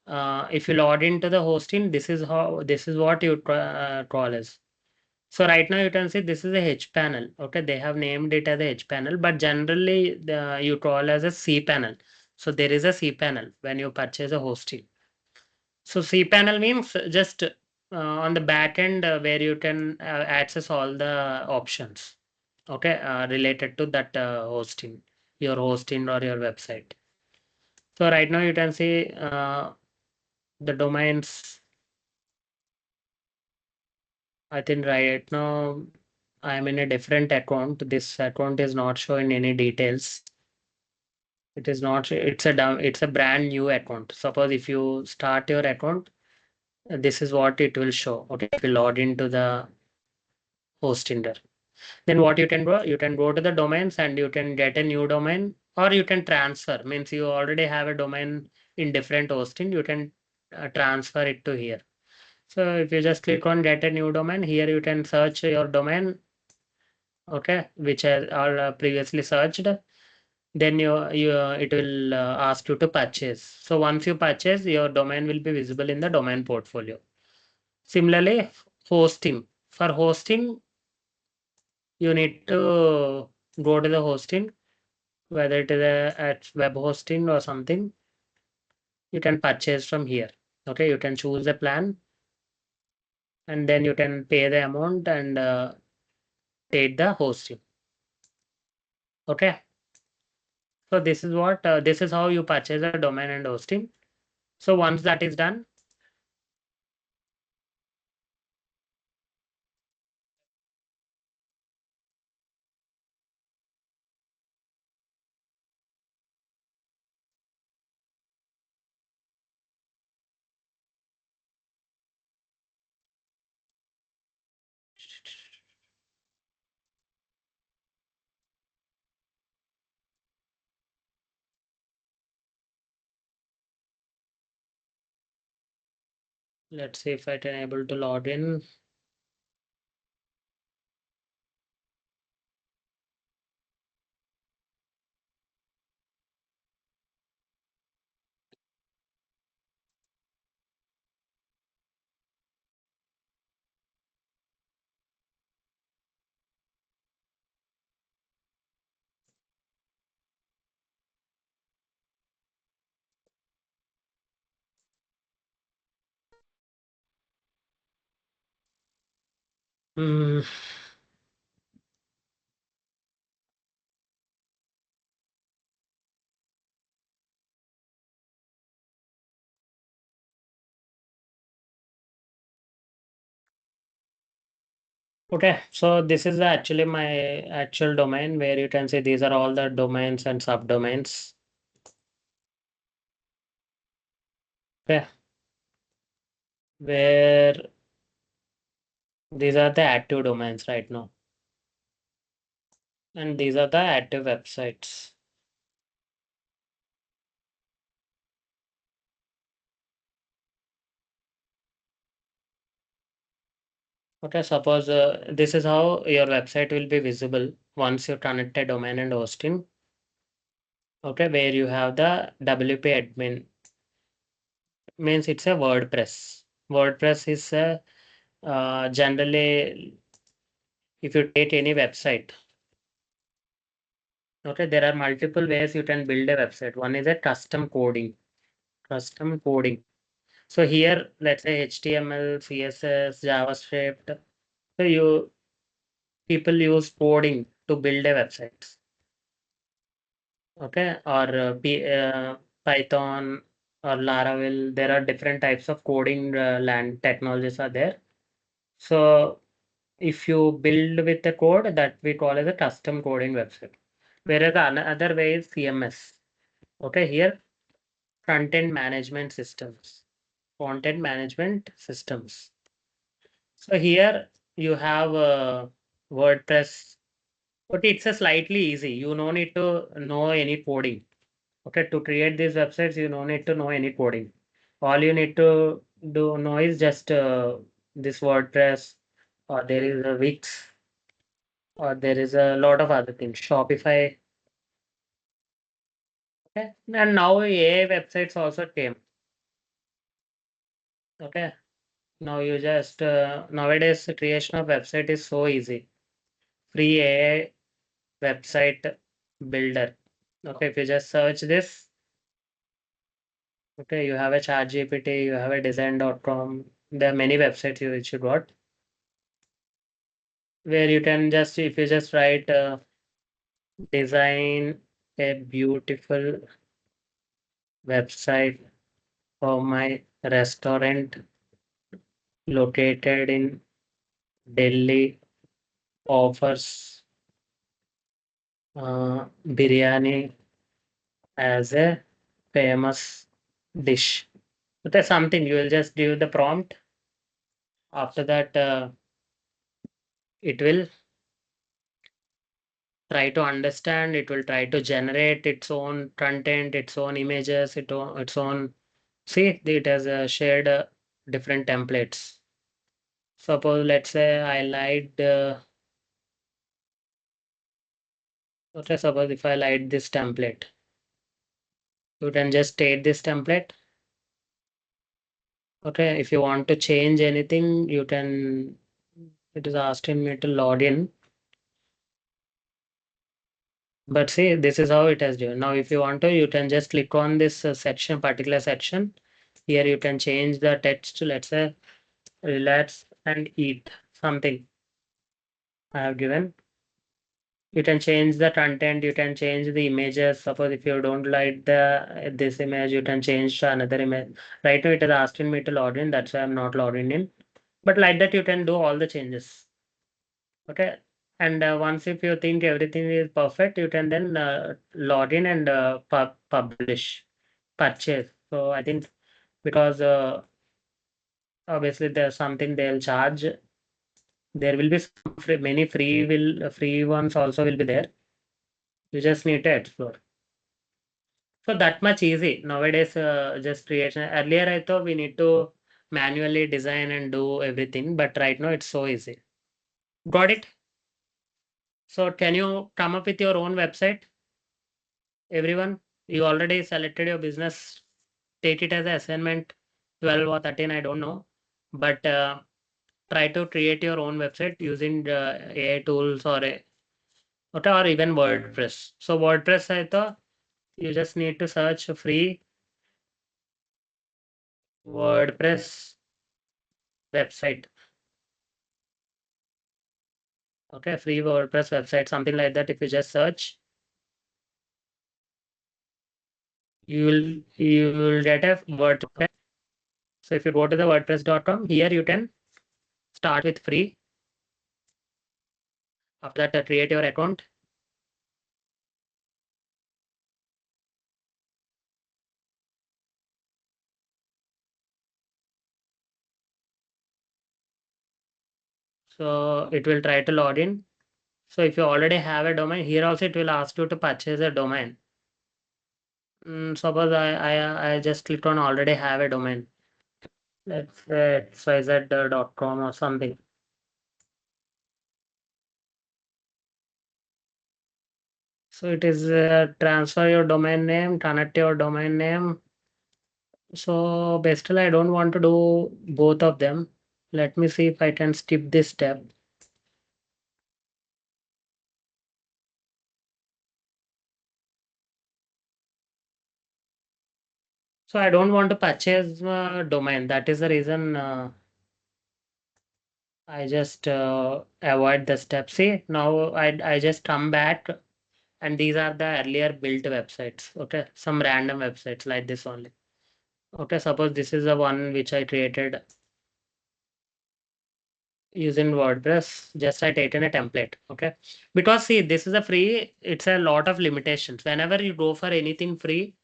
if you log into the hosting, this is what you crawl as. So right now you can see this is a H panel. Okay, they have named it as a H panel, but generally you crawl as a C panel. So there is a C panel when you purchase a hosting. So cPanel means just on the back end where you can access all the options, okay, related to that hosting, your hosting or your website. So right now you can see the domains. I think right now I am in a different account. This account is not showing any details. It is not. It's a brand new account. Suppose if you start your account, this is what it will show. Okay, if you log into the hosting there. Then what you can do, you can go to the domains and you can get a new domain, or you can transfer. Means you already have a domain in different hosting, you can transfer it to here. So if you just click on get a new domain, here you can search your domain, okay, which has are previously searched. Then you it will ask you to purchase. So once you purchase, your domain will be visible in the domain portfolio. Similarly, hosting. For hosting, you need to go to the hosting, whether it is at web hosting or something. You can purchase from here. Okay, you can choose a plan and then you can pay the amount and take the hosting. Okay, so this is how you purchase a domain and hosting. So once that is done, let's see if I can able to log in. Hmm. Okay, so this is actually my actual domain where you can see these are all the domains and subdomains. Okay, where these are the active domains right now. And these are the active websites. Okay, suppose this is how your website will be visible once you connect a domain and hosting. Okay, where you have the WP admin, means it's a WordPress. WordPress is a generally if you take any website. Okay, there are multiple ways you can build a website. One is a custom coding. Custom coding. So here, let's say HTML, CSS, JavaScript. So you people use coding to build a website. Okay, or Python or Laravel. There are different types of coding land technologies are there. So if you build with the code, that we call as a custom coding website. Whereas the another way is CMS. Okay, here front-end management systems, content management systems. So here you have WordPress, but it's a slightly easy. You no need to know any coding. Okay, to create these websites, you no need to know any coding. All you need to do know is just this WordPress, or there is a Wix, or there is a lot of other things, Shopify. Okay, and now AI websites also came. Okay. Now you just nowadays the creation of website is so easy. Free AI website builder. Okay, if you just search this, okay, you have a ChatGPT, you have a design.com. There are many websites which you got where you can just, if you just write design a beautiful website for my restaurant located in Delhi, offers biryani as a famous dish. So that's something you will just give the prompt. After that, it will try to understand, it will try to generate its own content, its own images, its own. See, it has shared different templates. Suppose, let's say I liked, okay, suppose if I like this template, you can just take this template. Okay, if you want to change anything, you can, it is asking me to log in. But see, this is how it has given. Now, if you want to, you can just click on this section, particular section. Here you can change the text to, let's say, relax and eat something I have given. You can change the content, you can change the images. Suppose if you don't like the this image, you can change to another image. Right now it is asking me to log in, that's why I'm not logging in. But like that, you can do all the changes. Okay. And once if you think everything is perfect, you can then log in and publish, purchase. So I think because obviously there's something they'll charge. There will be some free, many free ones also will be there. You just need to explore. So that much easy nowadays. Just creation. Earlier I thought we need to manually design and do everything, but right now it's so easy. Got it? So can you come up with your own website? Everyone, you already selected your business. Take it as an assignment, 12 or 13, I don't know. But try to create your own website using AI tools or even WordPress. So WordPress, I thought you just need to search free WordPress website. Okay, free WordPress website, something like that. If you just search, you will get a WordPress. So if you go to the WordPress.com, here you can start with free. After that, create your account. So it will try to log in. So if you already have a domain, here also it will ask you to purchase a domain. Suppose I just clicked on already have a domain. Let's say xyz.com or something. So it is transfer your domain name, connect your domain name. So basically, I don't want to do both of them. Let me see if I can skip this step. So I don't want to purchase domain. That is the reason I just avoid the step. See, now I just come back and these are the earlier built websites. Okay, some random websites like this only. Okay, suppose this is the one which I created using WordPress. Just I taken a template. Okay, because see, this is a free. It's a lot of limitations. Whenever you go for anything free,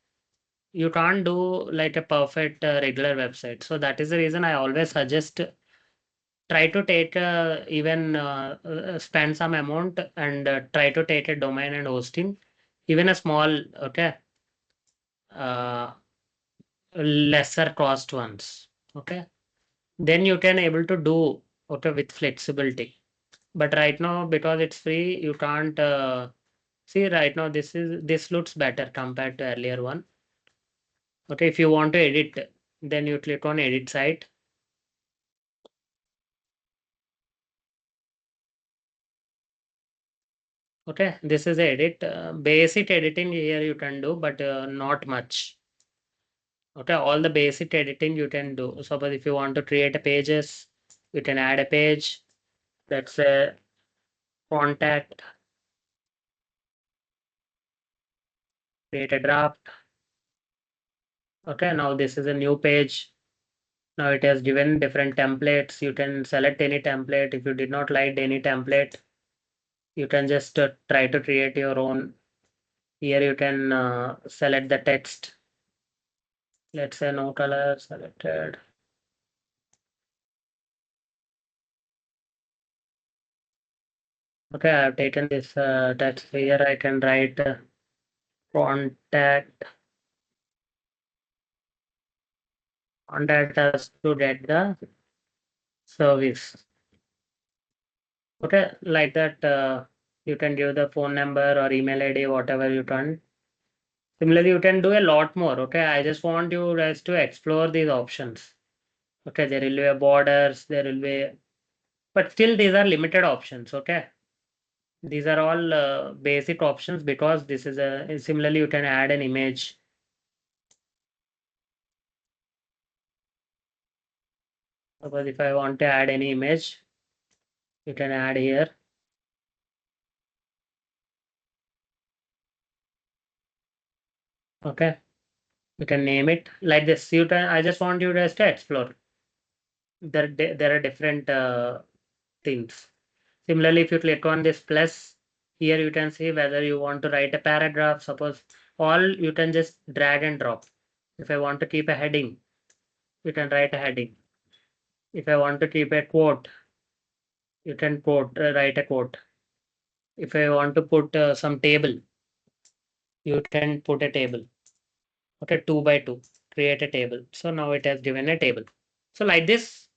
you can't do like a perfect regular website. So that is the reason I always suggest try to take even spend some amount and try to take a domain and hosting, even a small, okay, uh, lesser cost ones. Okay, then you can able to do okay with flexibility. But right now because it's free, you can't see right now this looks better compared to earlier one. Okay, if you want to edit, then you click on edit site. Okay, this is edit. Basic editing here you can do, but not much. Okay, all the basic editing you can do. Suppose if you want to create a pages, you can add a page. Let's say contact, create a draft. Okay, now this is a new page. Now it has given different templates. You can select any template. If you did not like any template, you can just try to create your own. Here you can select the text. Let's say no color selected. Okay, I've taken this text here. I can write contact contact us to get the service. Okay, like that, you can give the phone number or email ID, whatever you can. Similarly, you can do a lot more. Okay, I just want you guys to explore these options. Okay, there will be a borders, there will be, but still these are limited options. Okay, these are all basic options because this is a similarly you can add an image. Suppose if I want to add any image, you can add here. Okay, you can name it like this. You can. I just want you guys to explore. There are different things. Similarly, if you click on this plus, here you can see whether you want to write a paragraph. Suppose all you can just drag and drop. If I want to keep a heading, you can write a heading. If I want to keep a quote, you can write a quote. If I want to put some table, you can put a table. Okay, 2 by 2, create a table. So now it has given a table. So like this,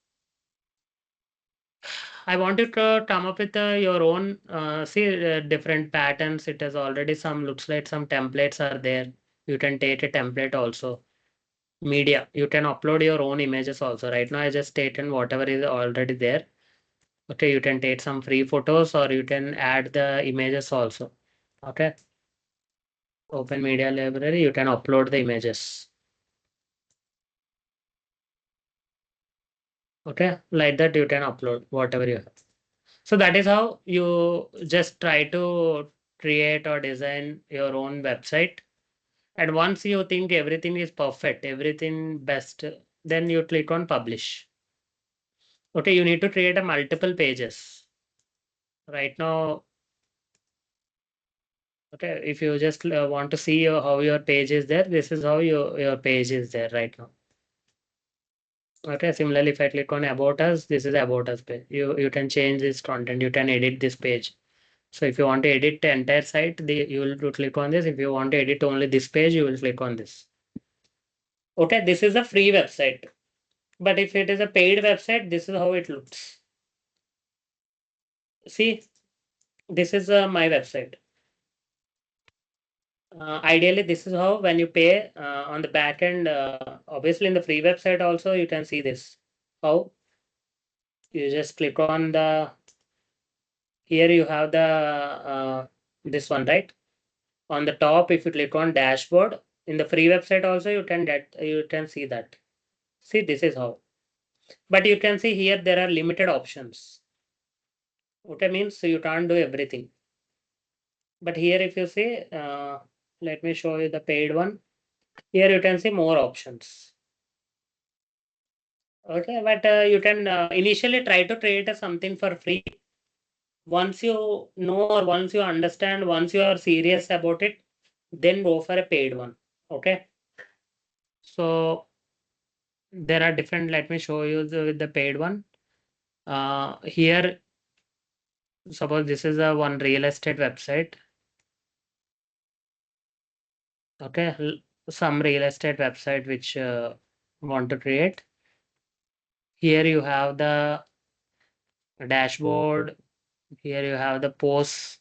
I want you to come up with your own, different patterns. It has already some, looks like some templates are there. You can take a template also. Media, you can upload your own images also. Right now, I just taken whatever is already there. Okay, you can take some free photos or you can add the images also. Okay, open media library, you can upload the images. Okay, like that you can upload whatever you have. So that is how you just try to create or design your own website. And once you think everything is perfect, everything best, then you click on publish. Okay, you need to create a multiple pages. Right now, okay, if you just want to see how your page is there, this is how your page is there right now. Okay, similarly, if I click on about us, this is about us page. You can change this content, you can edit this page. So if you want to edit the entire site, you will click on this. If you want to edit only this page, you will click on this. Okay, this is a free website. But if it is a paid website, this is how it looks. See, this is my website. Ideally, this is how when you pay on the back end, obviously in the free website also, you can see this. How you just click on the, here you have the this one, right? On the top, if you click on dashboard, in the free website also, you can see that. See, this is how. But you can see here there are limited options. Okay, means you can't do everything. But here if you see, let me show you the paid one. Here you can see more options. Okay, but you can initially try to create something for free. Once you know or once you understand, once you are serious about it, then go for a paid one. Okay. So there are different, let me show you the paid one. Here, suppose this is a one real estate website. Okay, some real estate website which want to create. Here you have the dashboard. Here you have the posts.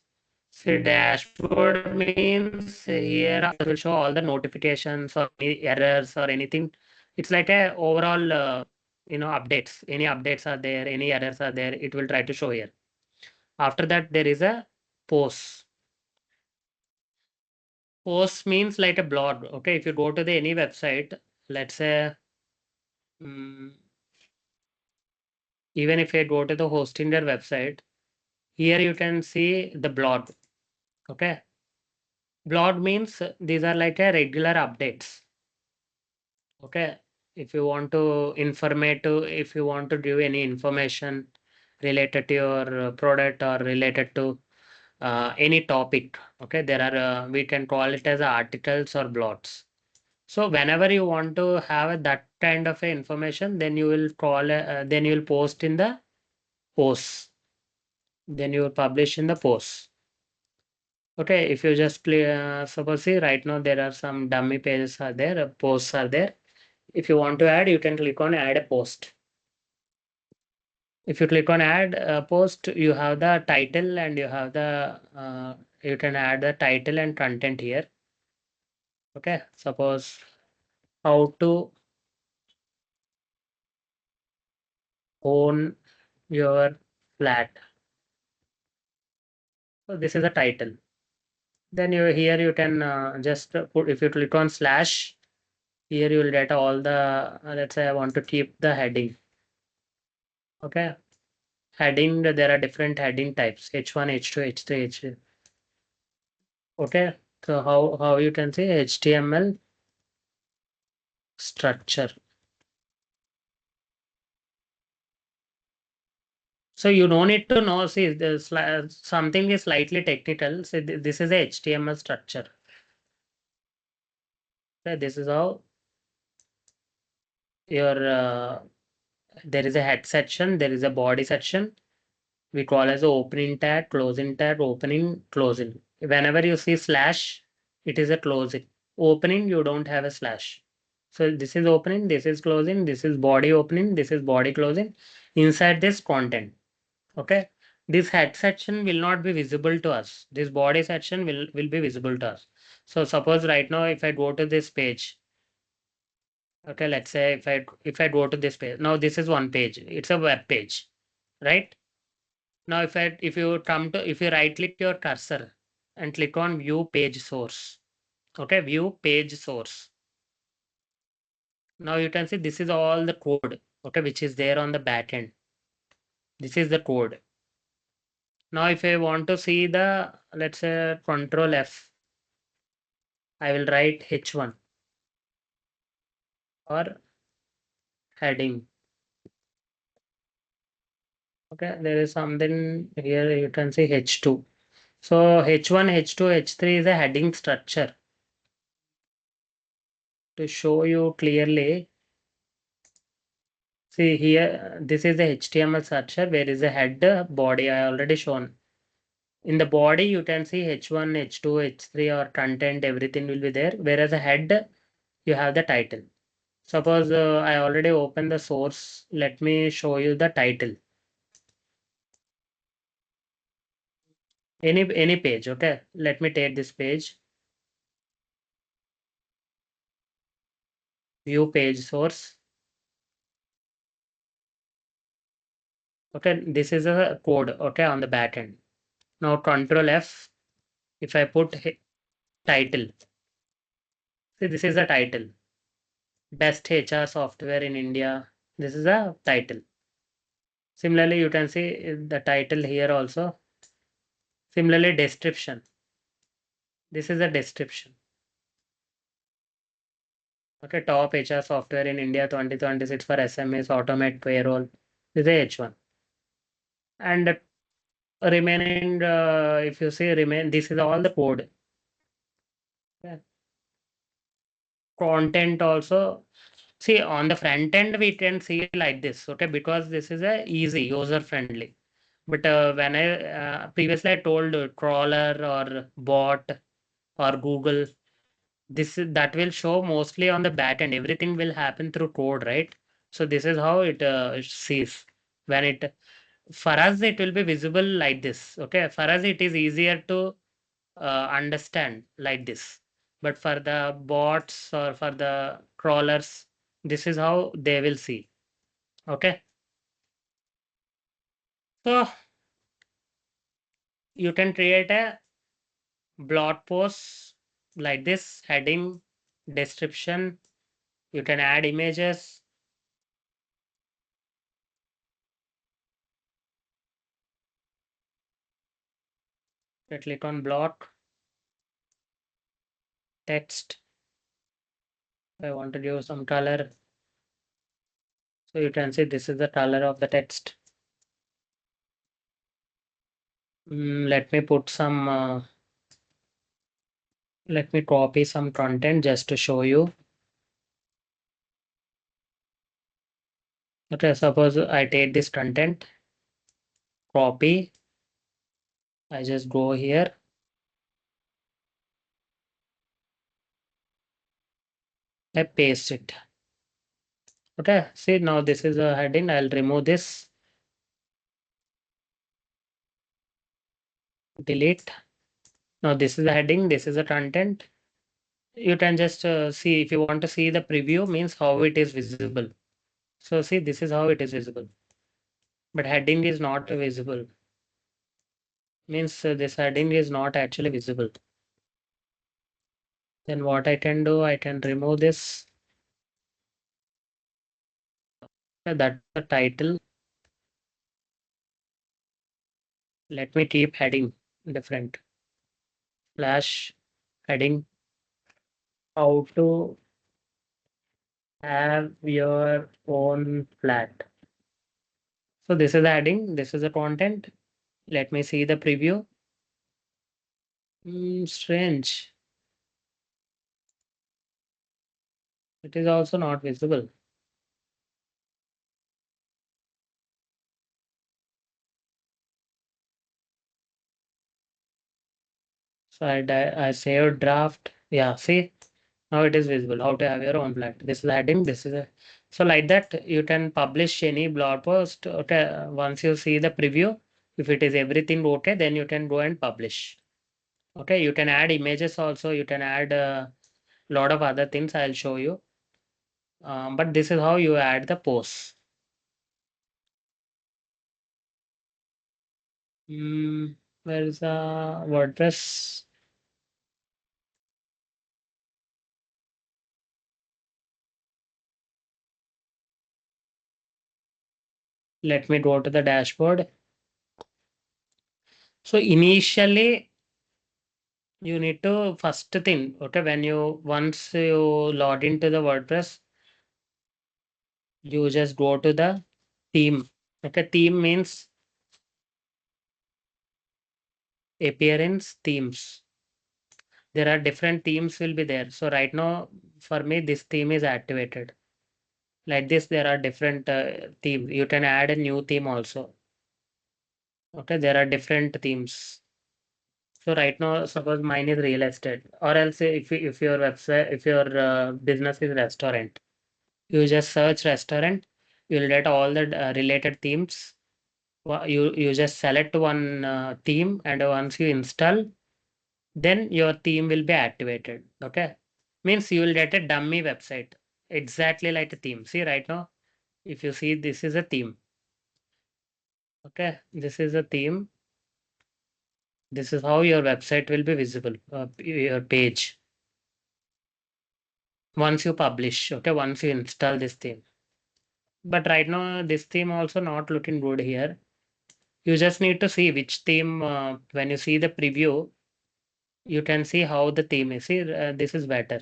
See, dashboard means here it will show all the notifications or any errors or anything. It's like a overall, updates. Any updates are there, any errors are there, it will try to show here. After that, there is a post. Post means like a blog. Okay, if you go to the any website, let's say, even if I go to the hosting their website, here you can see the blog. Okay, blog means these are like a regular updates. Okay, if you want to if you want to give any information related to your product or related to any topic. Okay, there are we can call it as articles or blogs. So whenever you want to have that kind of a information, then you will then you will post in the posts. Then you will publish in the posts. Okay, if you just play, suppose see right now there are some dummy pages are there, posts are there. If you want to add, you can click on add a post. If you click on add a post, you have the title and you have the you can add the title and content here. Okay, suppose how to own your flat. So this is the title. Then you here you can just put, if you click on slash, here you will get all the let's say I want to keep the heading. Okay, heading, there are different heading types, h1, h2, h3, h3. Okay, so how you can say HTML structure. So you don't need to know. See, something is slightly technical. So this is a HTML structure. Okay, this is how your there is a head section, there is a body section. We call as a opening tag, closing tag, opening, closing. Whenever you see slash, it is a closing. Opening, you don't have a slash. So this is opening, this is closing, this is body opening, this is body closing. Inside this content. Okay. This head section will not be visible to us. This body section will be visible to us. So suppose right now, if I go to this page, okay, let's say if I go to this page, now this is one page. It's a web page, right? Now if you come to, if you right click your cursor and click on view page source. Okay, view page source. Now you can see this is all the code, okay, which is there on the back end. This is the code. Now if I want to see the, let's say control F, I will write H1 or heading. Okay, there is something here, you can see H2. So H1, H2, H3 is a heading structure. To show you clearly, see here, this is the HTML structure where is a header body I already shown. In the body, you can see H1, H2, H3 or content, everything will be there. Whereas a head, you have the title. Suppose I already opened the source. Let me show you the title. Any page, okay? Let me take this page. View page source. Okay, this is a code, okay, on the back end. Now Control F. If I put title, see this is the title. Best HR software in India. This is a title. Similarly, you can see the title here also. Similarly, description. This is a description. Okay, top HR software in India 2026 for SMEs, automate payroll. This is a H1. And remaining, if you see remain, this is all the code. Okay. Content also. See, on the front end, we can see like this, okay, because this is a easy, user friendly. But when I previously I told crawler or bot or Google, that will show mostly on the back end. Everything will happen through code, right? So this is how it sees when it, for us it will be visible like this. Okay, for us it is easier to understand like this, but for the bots or for the crawlers, this is how they will see. Okay, so you can create a blog post like this: heading, description. You can add images. I click on block, text. I want to give some color. So you can see this is the color of the text. Let me put some, let me copy some content just to show you. Okay, suppose I take this content, copy. I just go here. I paste it. Okay, see now this is a heading. I'll remove this. Delete. Now this is the heading. This is the content. You can just see if you want to see the preview means how it is visible. So see this is how it is visible. But heading is not visible. Means this heading is not actually visible. Then what I can do, I can remove this. That's the title. Let me keep heading different. Slash heading. How to have your own flat. So this is the heading. This is the content. Let me see the preview. Strange. It is also not visible. So I saved draft. Yeah, see now it is visible. How to have your own flat. This is the heading. This is a so like that you can publish any blog post. Okay, once you see the preview, if it is everything okay, then you can go and publish. Okay, you can add images also. You can add a lot of other things. I'll show you. But this is how you add the posts. Where is the WordPress? Let me go to the dashboard. So initially you need to first thing, okay, when you once you log into the WordPress, you just go to the theme. Okay, theme means appearance themes. There are different themes will be there. So right now for me this theme is activated. Like this, there are different themes. You can add a new theme also. Okay, there are different themes. So right now, suppose mine is real estate, or else if your website, if your business is restaurant, you just search restaurant, you'll get all the related themes. You just select one theme, and once you install, then your theme will be activated. Okay, means you will get a dummy website exactly like a theme. See right now, if you see this is a theme. Okay, this is a theme. This is how your website will be visible, your page. Once you publish, okay, once you install this theme. But right now this theme also not looking good here. You just need to see which theme, when you see the preview, you can see how the theme is. See, this is better.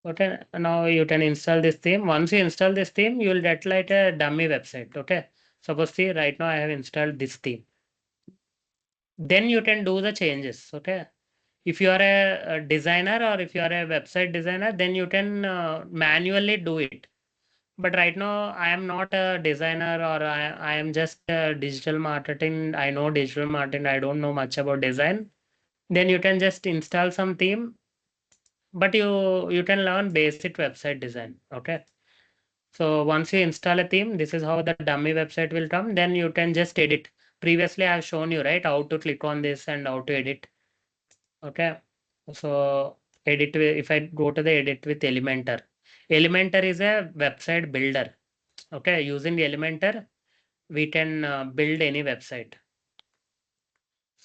Okay, now you can install this theme. Once you install this theme, you will get like a dummy website. Okay, suppose see right now I have installed this theme. Then you can do the changes. Okay, if you are a designer or if you are a website designer, then you can manually do it. But right now I am not a designer, or I am just digital marketing. I know digital marketing. I don't know much about design. Then you can just install some theme, but you can learn basic website design. Okay. So once you install a theme, this is how the dummy website will come. Then you can just edit. Previously I have shown you right how to click on this and how to edit. Okay. So if I go to the edit with Elementor. Elementor is a website builder. Okay, using Elementor, we can build any website.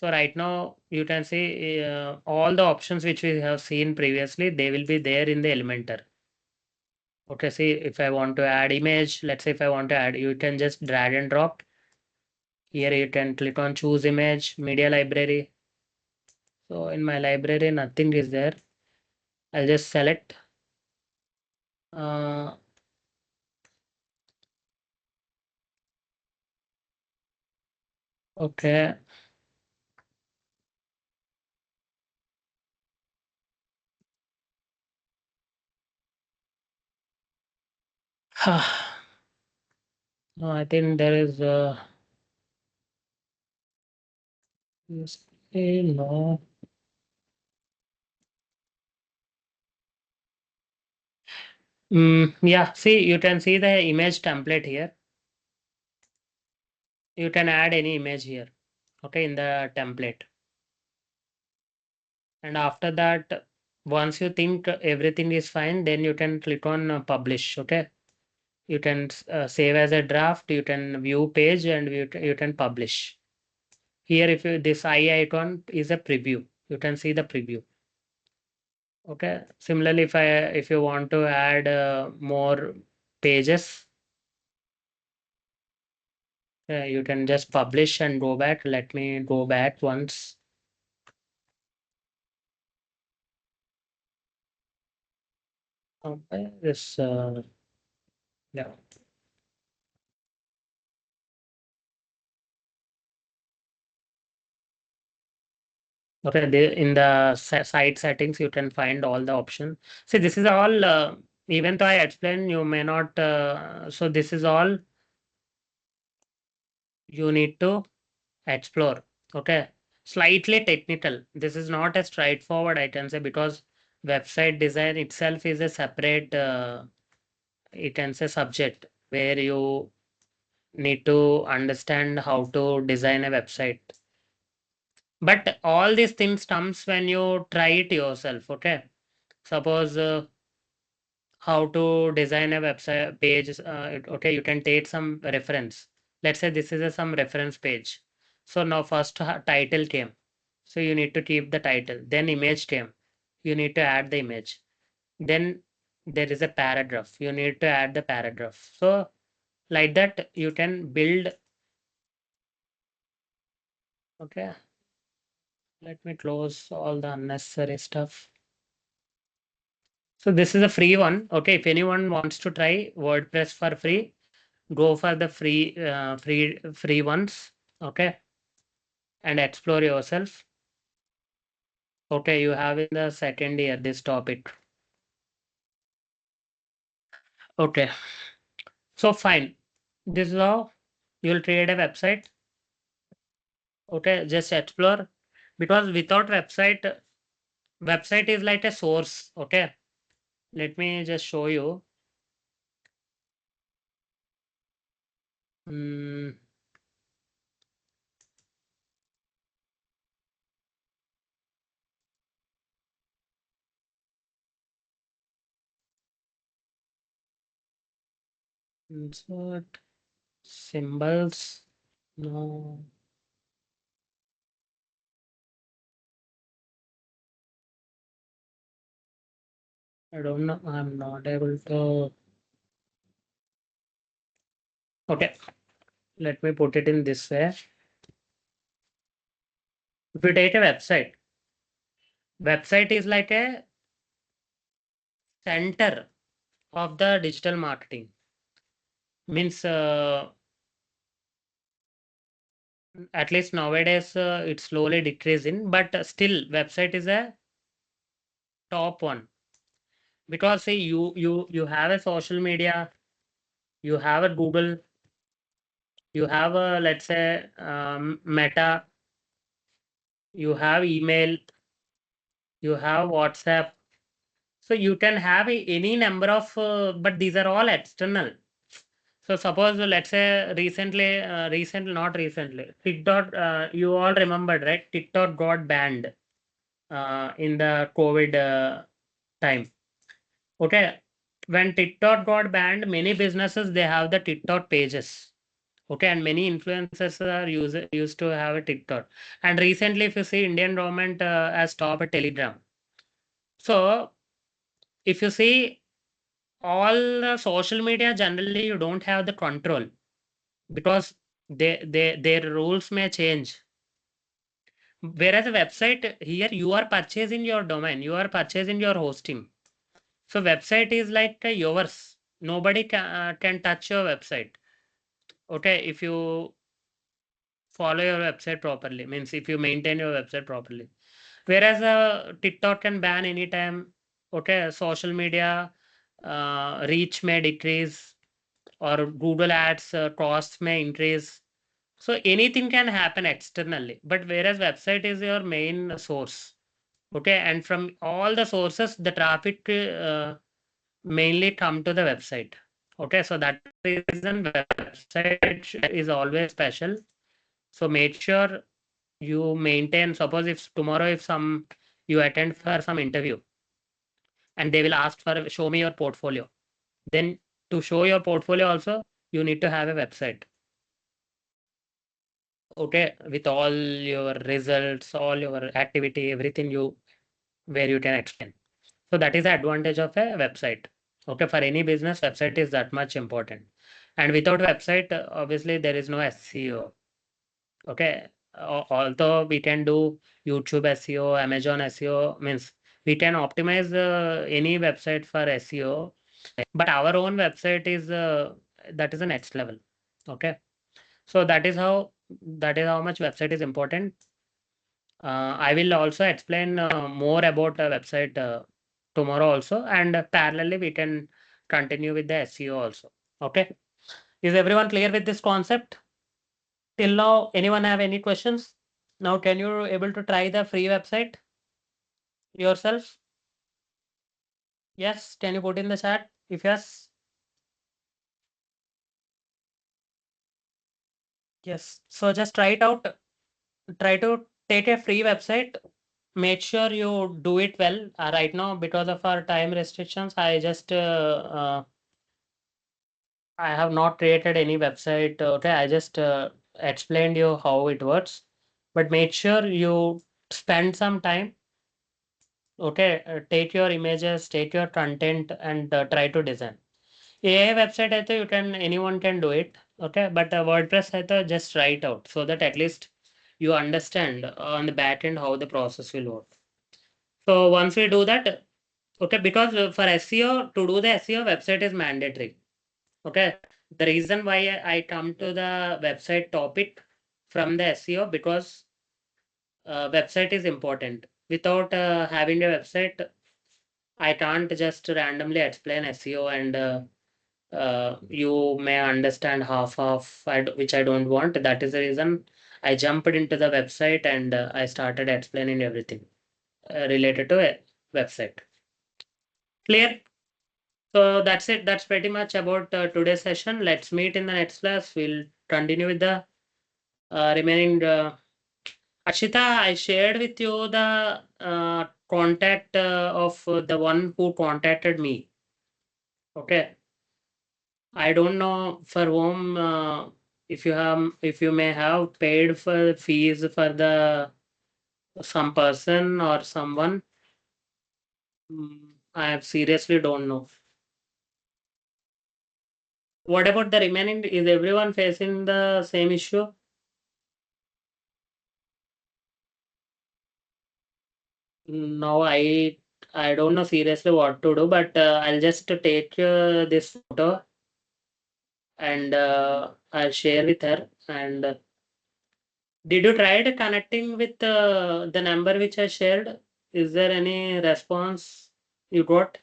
So right now you can see all the options which we have seen previously, they will be there in the Elementor. Okay, see if I want to add image, let's say if I want to add, you can just drag and drop. Here you can click on choose image, media library. So in my library, nothing is there. I'll just select. Uh, okay. No, I think there is no. Yeah, see, you can see the image template here. You can add any image here, okay, in the template. And after that, once you think everything is fine, then you can click on publish, okay. You can save as a draft, you can view page, and you can publish. Here, if you this eye icon is a preview, you can see the preview. Okay. Similarly, if you want to add more pages, you can just publish and go back. Let me go back once. Okay, this yeah. Okay, in the site settings, you can find all the options. See, this is all. Even though I explain, you may not. So this is all you need to explore. Okay, slightly technical. This is not as straightforward, I can say, because website design itself is a separate. It can say subject where you need to understand how to design a website. But all these things comes when you try it yourself. Okay, suppose how to design a website page. Okay, you can take some reference. Let's say this is some reference page. So now first title came. So you need to keep the title. Then image came. You need to add the image. Then there is a paragraph. You need to add the paragraph. So like that you can build. Okay, let me close all the unnecessary stuff. So this is a free one. Okay, if anyone wants to try WordPress for free, go for the free ones. Okay, and explore yourself. Okay, you have in the second year this topic. Okay, so fine. This is how you'll create a website. Okay, just explore, because without website is like a source. Okay, let me just show you. Mm, insert symbols. No. I don't know. I'm not able to. Okay, let me put it in this way. If you take a website is like a center of the digital marketing. Means at least nowadays it's slowly decreasing, but still website is a top one, because see you have a social media, you have a Google, you have a, let's say, Meta, you have email, you have WhatsApp. So you can have any number of, but these are all external. So suppose let's say not recently, TikTok. You all remembered, right? TikTok got banned in the COVID time. Okay, when TikTok got banned, many businesses they have the TikTok pages. Okay, and many influencers are used to have a TikTok. And recently, if you see, Indian government has stopped a Telegram. So if you see all the social media, generally you don't have the control because their rules may change. Whereas a website here, you are purchasing your domain, you are purchasing your hosting. So website is like yours. Nobody can touch your website. Okay, if you follow your website properly, means if you maintain your website properly. Whereas TikTok can ban anytime. Okay, social media reach may decrease or Google Ads costs may increase. So anything can happen externally. But whereas website is your main source. Okay, and from all the sources, the traffic mainly come to the website. Okay, so that reason website is always special. So make sure you maintain. Suppose if tomorrow if some you attend for some interview and they will ask for show me your portfolio, then to show your portfolio also you need to have a website. Okay, with all your results, all your activity, everything you where you can explain. So that is the advantage of a website. Okay, for any business, website is that much important. And without website, obviously there is no SEO. Okay, although we can do YouTube SEO, Amazon SEO, means we can optimize any website for SEO, but our own website is that is the next level. Okay, so that is how much website is important. I will also explain more about a website tomorrow also, and parallelly we can continue with the SEO also. Okay, is everyone clear with this concept? Till now, anyone have any questions? Now, can you able to try the free website yourself? Yes, can you put in the chat? If yes, yes. So just try it out. Try to take a free website. Make sure you do it well. Right now, because of our time restrictions, I have not created any website. Okay, I just explained you how it works. But make sure you spend some time. Okay, take your images, take your content, and try to design. AI website hai to you can anyone can do it. Okay, but WordPress hai to just write out so that at least you understand on the back end how the process will work. So once we do that, okay, because for SEO to do the SEO website is mandatory. Okay, the reason why I come to the website topic from the SEO because website is important. Without having a website, I can't just randomly explain SEO and you may understand half of which I don't want. That is the reason I jumped into the website and I started explaining everything related to a website. Clear? So that's it. That's pretty much about today's session. Let's meet in the next class. We'll continue with the remaining. Ashita, I shared with you the contact of the one who contacted me. Okay. I don't know for whom if you may have paid for fees for the some person or someone. I seriously don't know. What about the remaining? Is everyone facing the same issue? No, I don't know seriously what to do, but I'll just take this photo and I'll share with her. And did you try connecting with the number which I shared? Is there any response you got?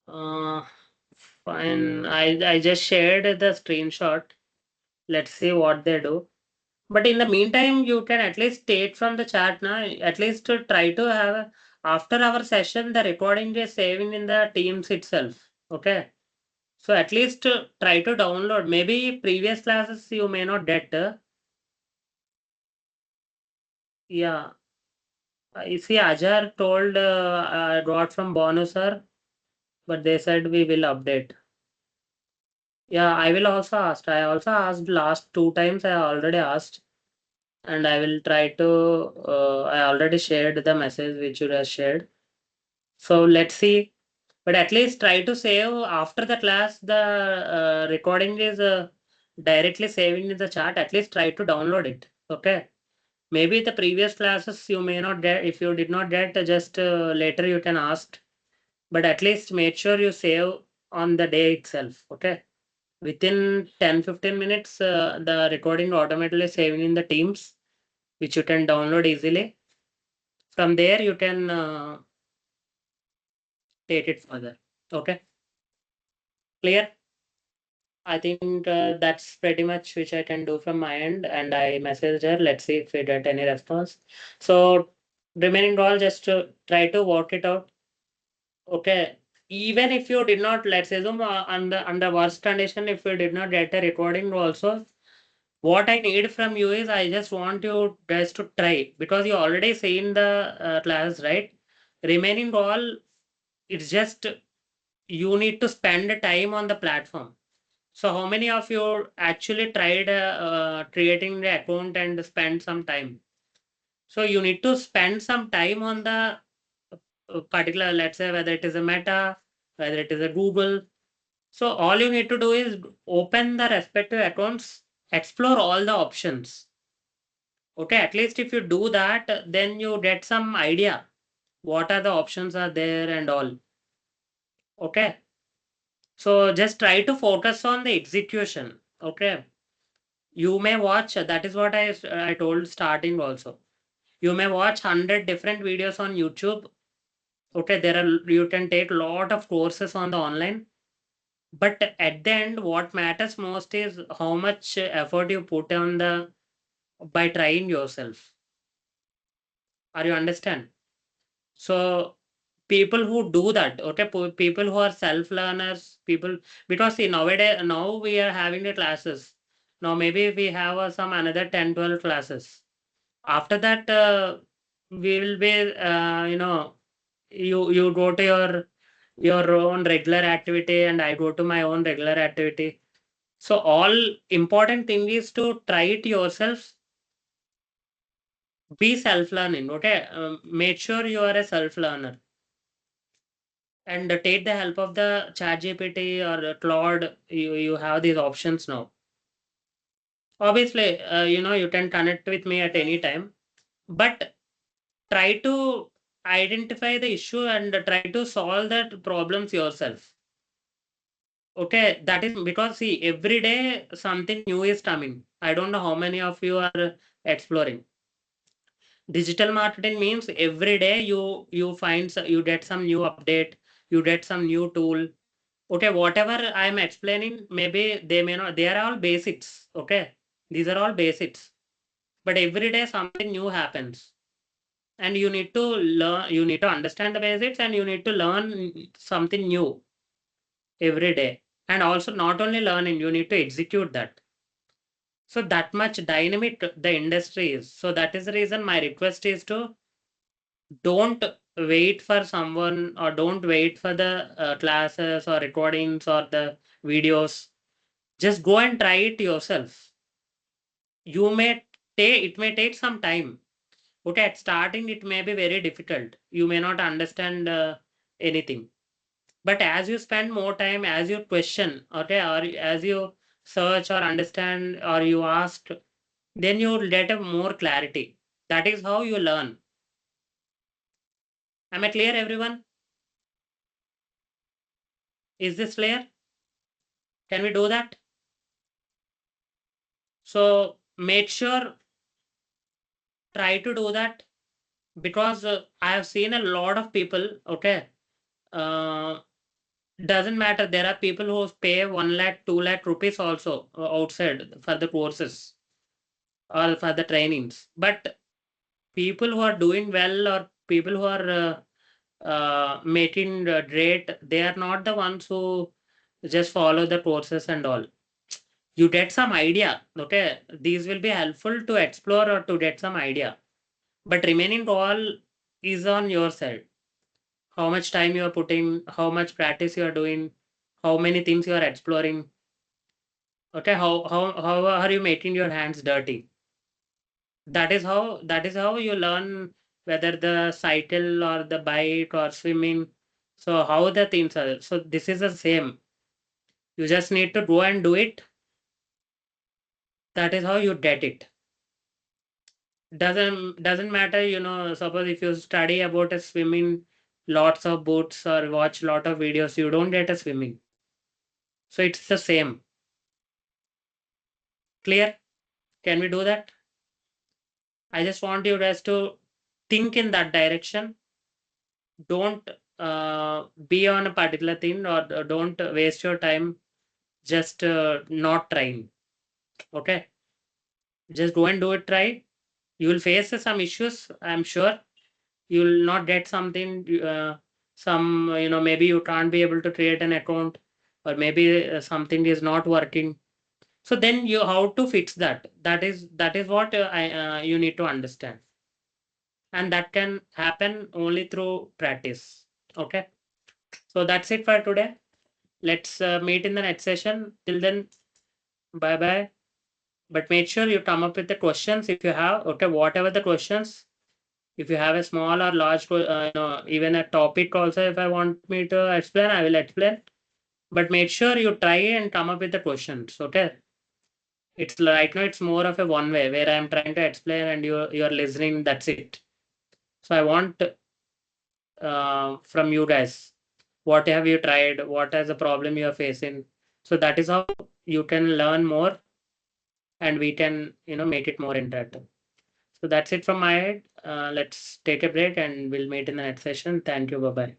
Uh, Fine. I just shared the screenshot. Let's see what they do. But in the meantime, you can at least take from the chat now. At least to try to have after our session, the recording is saving in the Teams itself. Okay. So at least try to download. Maybe previous classes you may not get. Yeah. You see, Ajar told I got from Bonu sir, but they said we will update. Yeah, I will also ask. I also asked last 2 times. I already asked, and I will try to. I already shared the message which you have shared. So let's see. But at least try to save after the class. The recording is directly saving in the chat. At least try to download it. Okay. Maybe the previous classes you may not get. If you did not get, just later you can ask. But at least make sure you save on the day itself. Okay. Within 10-15 minutes, the recording automatically saving in the Teams, which you can download easily. From there, you can take it further. Okay. Clear? I think that's pretty much which I can do from my end. And I messaged her. Let's see if we get any response. So remaining all, just try to work it out. Okay. Even if you did not, let's assume under worst condition, if you did not get a recording also, what I need from you is I just want you guys to try because you already seen the class, right? Remaining all, it's just you need to spend the time on the platform. So how many of you actually tried creating the account and spend some time? So you need to spend some time on the particular, let's say whether it is a Meta, whether it is a Google. So all you need to do is open the respective accounts, explore all the options. Okay, at least if you do that, then you get some idea what are the options are there and all. Okay. So just try to focus on the execution. Okay. You may watch, that is what I told starting also. You may watch 100 different videos on YouTube. Okay, you can take lot of courses on the online. But at the end, what matters most is how much effort you put on the by trying yourself. Are you understand? So people who do that, okay, people who are self learners, people, because see nowadays now we are having the classes. Now maybe we have some another 10-12 classes. After that, we will be you go to your own regular activity and I go to my own regular activity. So all important thing is to try it yourself. Be self learning. Okay, make sure you are a self learner and take the help of the ChatGPT or Claude. You have these options now. Obviously, you can connect with me at any time, but try to identify the issue and try to solve that problems yourself. Okay, that is because see, every day something new is coming. I don't know how many of you are exploring. Digital marketing means every day you get some new update, you get some new tool. Okay, whatever I am explaining, maybe they may not, they are all basics. Okay, these are all basics. But every day something new happens. And you need to learn, you need to understand the basics and you need to learn something new every day. And also not only learning, you need to execute that. So that much dynamic the industry is. So that is the reason my request is to don't wait for someone or don't wait for the classes or recordings or the videos. Just go and try it yourself. You may take, it may take some time. Okay, at starting it may be very difficult. You may not understand anything. But as you spend more time, as you question, okay, or as you search or understand or you ask, then you will get a more clarity. That is how you learn. Am I clear, everyone? Is this clear? Can we do that? So make sure, try to do that because I have seen a lot of people, okay, uh, doesn't matter. There are people who pay 1 lakh, 2 lakh rupees also outside for the courses or for the trainings. But people who are doing well or people who are Metin Rate, they are not the ones who just follow the courses and all. You get some idea. Okay, these will be helpful to explore or to get some idea. But remaining all is on your side. How much time you are putting, how much practice you are doing, how many things you are exploring. Okay, how are you making your hands dirty? That is how you learn whether the cycle or the bike or swimming. So how the things are. So this is the same. You just need to go and do it. That is how you get it. Doesn't matter, suppose if you study about a swimming, lots of books or watch lot of videos, you don't get a swimming. So it's the same. Clear? Can we do that? I just want you guys to think in that direction. Don't be on a particular thing, or don't waste your time just not trying. Okay? Just go and do it, try. You will face some issues, I'm sure. You will not get something, maybe you can't be able to create an account, or maybe something is not working. So then you how to fix that. That is what you need to understand. And that can happen only through practice. Okay. So that's it for today. Let's meet in the next session. Till then, bye bye. But make sure you come up with the questions if you have. Okay, whatever the questions. If you have a small or large, even a topic also, if I want me to explain, I will explain. But make sure you try and come up with the questions. Okay. It's right now. It's more of a one way where I am trying to explain and you're listening. That's it. So I want from you guys. What have you tried? What is the problem you are facing? So that is how you can learn more, and we can make it more interactive. So that's it from my end. Let's take a break and we'll meet in the next session. Thank you. Bye bye.